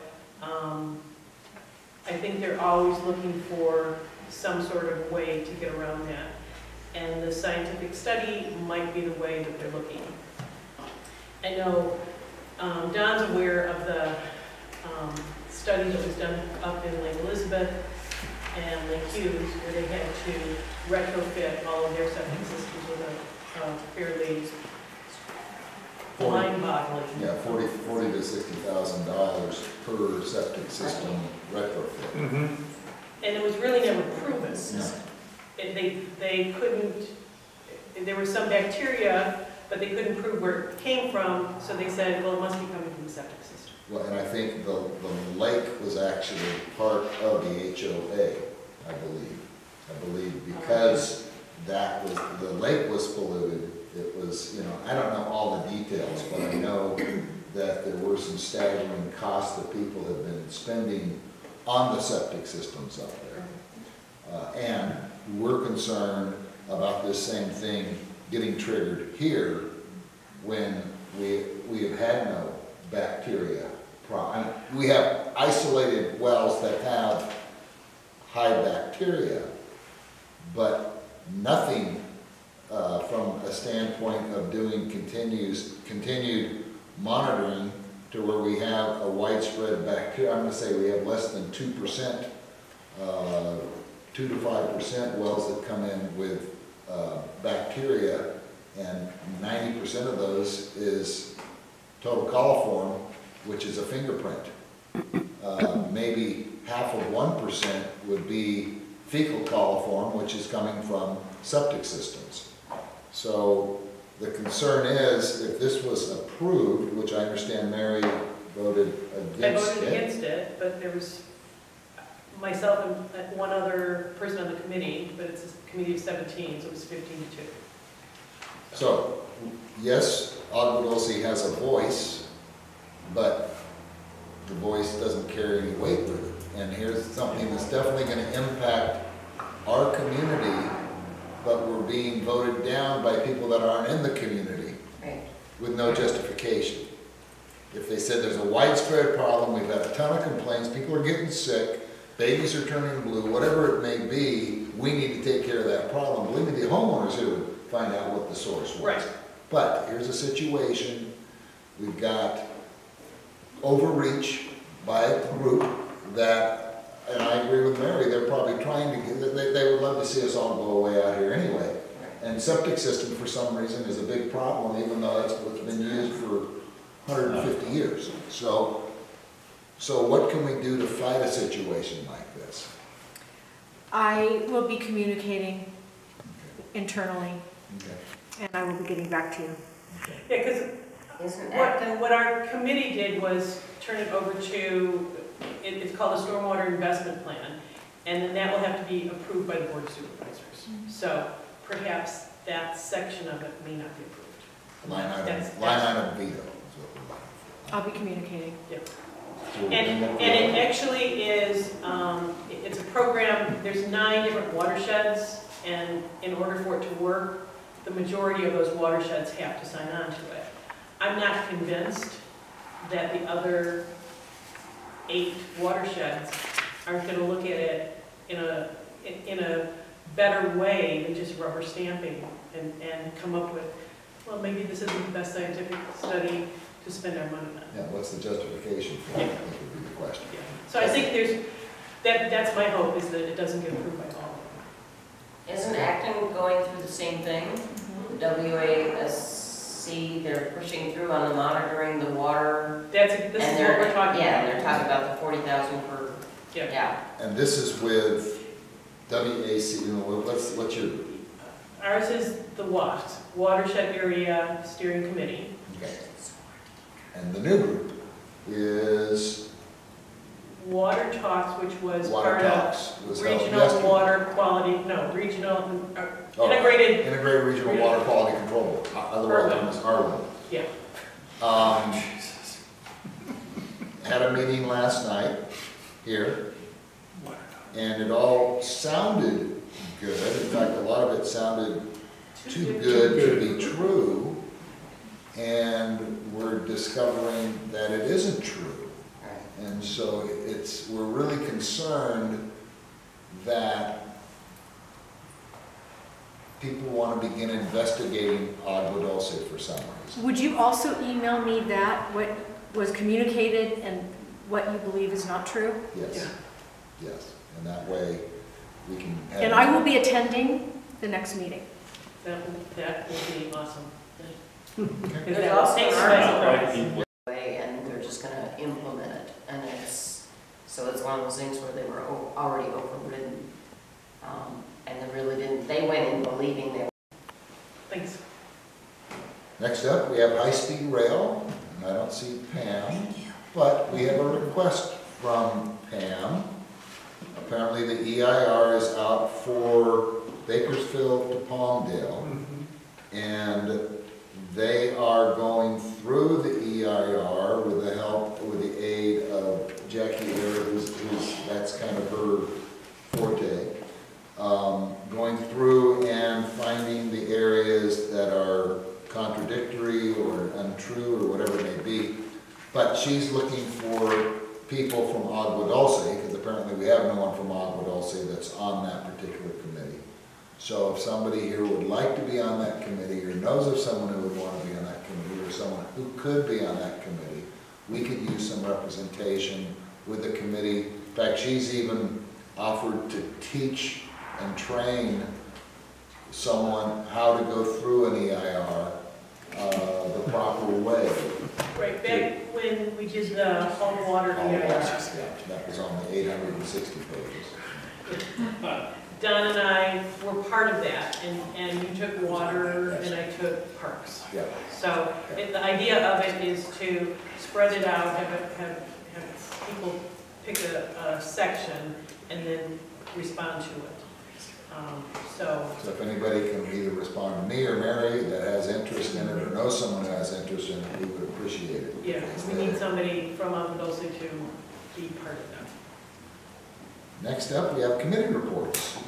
I think they're always looking for some sort of way to get around that. And the scientific study might be the way that they're looking. I know Don's aware of the study that was done up in Lake Elizabeth and Lake Hughes, where they had to retrofit all of their septic systems with a fairly mind-boggling. Yeah, $40,000 to $60,000 per septic system retrofit. Mm-hmm. And it was really never proven. No. They couldn't, there was some bacteria, but they couldn't prove where it came from, so they said, well, it must be coming from the septic system. Well, and I think the lake was actually part of the HOA, I believe. I believe because that was, the lake was polluted, it was, you know, I don't know all the details, but I know that there were some staggering costs that people have been spending on the septic systems up there. And we're concerned about this same thing getting triggered here when we have had no bacteria problem. We have isolated wells that have high bacteria, but nothing from a standpoint of doing continued monitoring to where we have a widespread bacteria. I'm going to say we have less than 2%, 2 to 5% wells that come in with bacteria, and 90% of those is total coliform, which is a fingerprint. Maybe half of 1% would be fecal coliform, which is coming from septic systems. So the concern is, if this was approved, which I understand Mary voted against it. I voted against it, but there was myself and one other person on the committee, but it's a committee of 17, so it was 15 to 2. So, yes, Agua Dulce has a voice, but the voice doesn't carry any weight with it. And here's something that's definitely going to impact our community, but we're being voted down by people that aren't in the community with no justification. If they said there's a widespread problem, we've had a ton of complaints, people are getting sick, babies are turning blue, whatever it may be, we need to take care of that problem. Believe me, the homeowners here would find out what the source was. Right. But here's a situation, we've got overreach by a group that, and I agree with Mary, they're probably trying to, they would love to see us all go away out here anyway. And septic system, for some reason, is a big problem, even though that's what's been used for 150 years. So what can we do to fight a situation like this? I will be communicating internally, Okay. and I will be getting back to you. Yeah, because Isn't Acton, what our committee did was turn it over to, it's called a stormwater investment plan, and then that will have to be approved by the board of supervisors. So perhaps that section of it may not be approved. Line item veto is what we're looking I'll be communicating. Yep. for. And it actually is, it's a program, there's 9 different watersheds, and in order for it to work, the majority of those watersheds have to sign on to it. I'm not convinced that the other 8 watersheds aren't going to look at it in a better way than just rubber stamping and come up with, well, maybe this isn't the best scientific study to spend our money on. Yeah, what's the justification for it? That would be the question. Yeah. So I think that's my hope, is that it doesn't get approved by all of them. isn't Acton going through the same thing? The WASC, they're pushing through on the monitoring the water. This is what we're talking Yeah, about. and they're talking about the 40,000 per, Yeah. yeah. And this is with WAC, you know, what's your, Ours is the WAST, Watershed Area Steering Committee. okay. And the new group is Water Talks, which was Water part Talks, of was held regional yesterday. water quality, no, regional, Oh, integrated, Integrated Regional Water Quality Control, otherwise known as ARWIN. yeah. Had a meeting last night here, and it all sounded good. In fact, a lot of it sounded too good to be true, and we're discovering that it isn't true. And so we're really concerned that people want to begin investigating Agua Dulce for some reason. Would you also email me that, what was communicated and what you believe is not true? Yes, yes, and that way we can have. And I will be attending the next meeting. That will be awesome. There's also an article. And they're just gonna implement it, and so it's one of those things where they were already overridden, and they went in believing they were. Thanks. Next up, we have high-speed rail, and I don't see Pam, but we have a request from Pam. Apparently the EIR is out for Bakersfield to Palmdale, and they are going through the EIR with the aid of Jackie Air, that's kind of her forte, going through and finding the areas that are contradictory or untrue or whatever it may be. But she's looking for people from Agua Dulce, because apparently we have no one from Agua Dulce that's on that particular committee. So if somebody here would like to be on that committee, or knows of someone who would want to be on that committee, or someone who could be on that committee, we could use some representation with the committee. In fact, she's even offered to teach and train someone how to go through an EIR the proper way. Right, back when we did the home water EIR, That was on the 860 pages. Don and I were part of that, and you took water and I took parks. Yeah. So the idea of it is to spread it out, have people pick a section and then respond to it. So if anybody can either respond to me or Mary that has interest in it, or knows someone who has interest in it, we would appreciate it. yeah, we need somebody from Agua Dulce to be part of that. Next up, we have committee reports.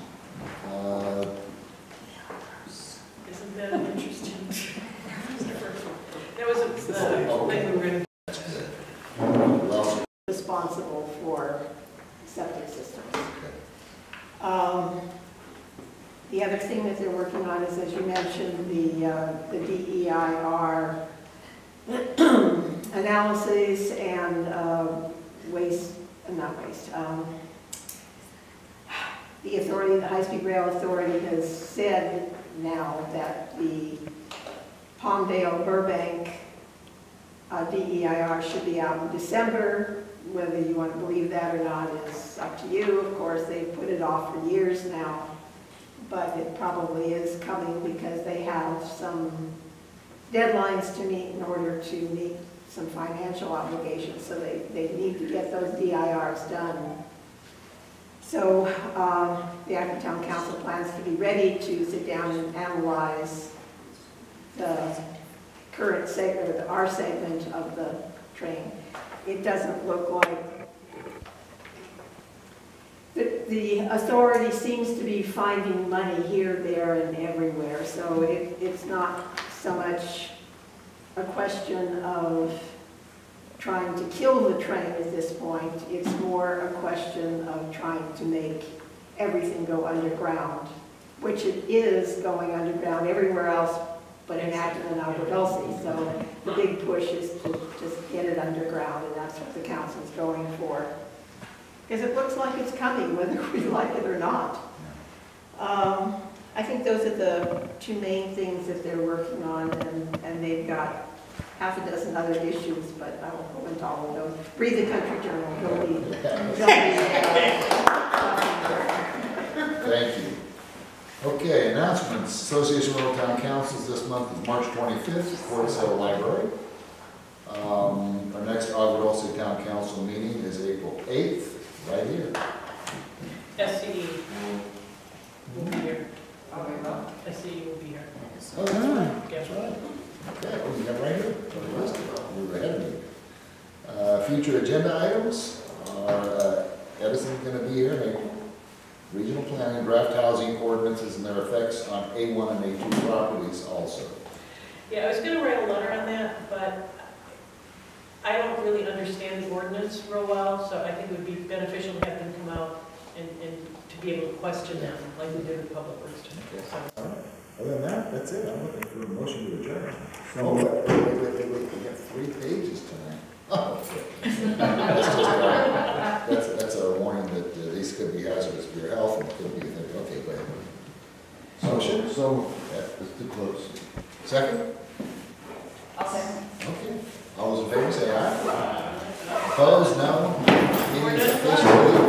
Isn't that interesting? That was the thing we were going to. That's good. Well, Responsible for septic systems. The other thing that they're working on is, as you mentioned, the DEIR analysis and the authority, the High-Speed Rail Authority has said now that the Palmdale Burbank DEIR should be out in December. Whether you want to believe that or not is up to you. Of course, they've put it off for years now. but it probably is coming because they have some deadlines to meet in order to meet some financial obligations, so they need to get those DIRs done. So the Acton Town Council plans to be ready to sit down and analyze the current segment, our segment of the train. It doesn't look like the authority seems to be finding money here, there, and everywhere. So it's not so much a question of trying to kill the train at this point. It's more a question of trying to make everything go underground, which it is going underground everywhere else but in Acton and Agua Dulce. So the big push is to just get it underground, and that's what the council's going for. Because it looks like it's coming, whether we like it or not. I think those are the two main things that they're working on, and they've got half a dozen other issues, but I won't go into all of those. Read the Country Journal. Thank you. Okay, announcements. Association of Little Town Councils this month is March 25th, Port Sale Library. Our next Agua Dulce Town Council meeting is April 8th, right here. SCE will be here. SCE will be here. Oh, that's right. That's right. Okay, well, you got right here. We were ahead of you. Future agenda items are Edison's going to be here. Regional planning, draft housing ordinances and their effects on A1 and A2 properties also. Yeah, I was going to write a letter on that, but I don't really understand the ordinance real well, so I think it would be beneficial to have them come out and to be able to question them, like we did with Public Works tonight. Okay. All right. Other than that, that's it. I'm looking for a motion to adjourn. Oh, wait. We got 3 pages tonight. Oh, that's a warning that these could be hazardous for your health and could be, okay, go ahead. Motion? So, it's too close. Second? I'll second. Okay. All those in favor say aye. Opposed, no. Meeting is officially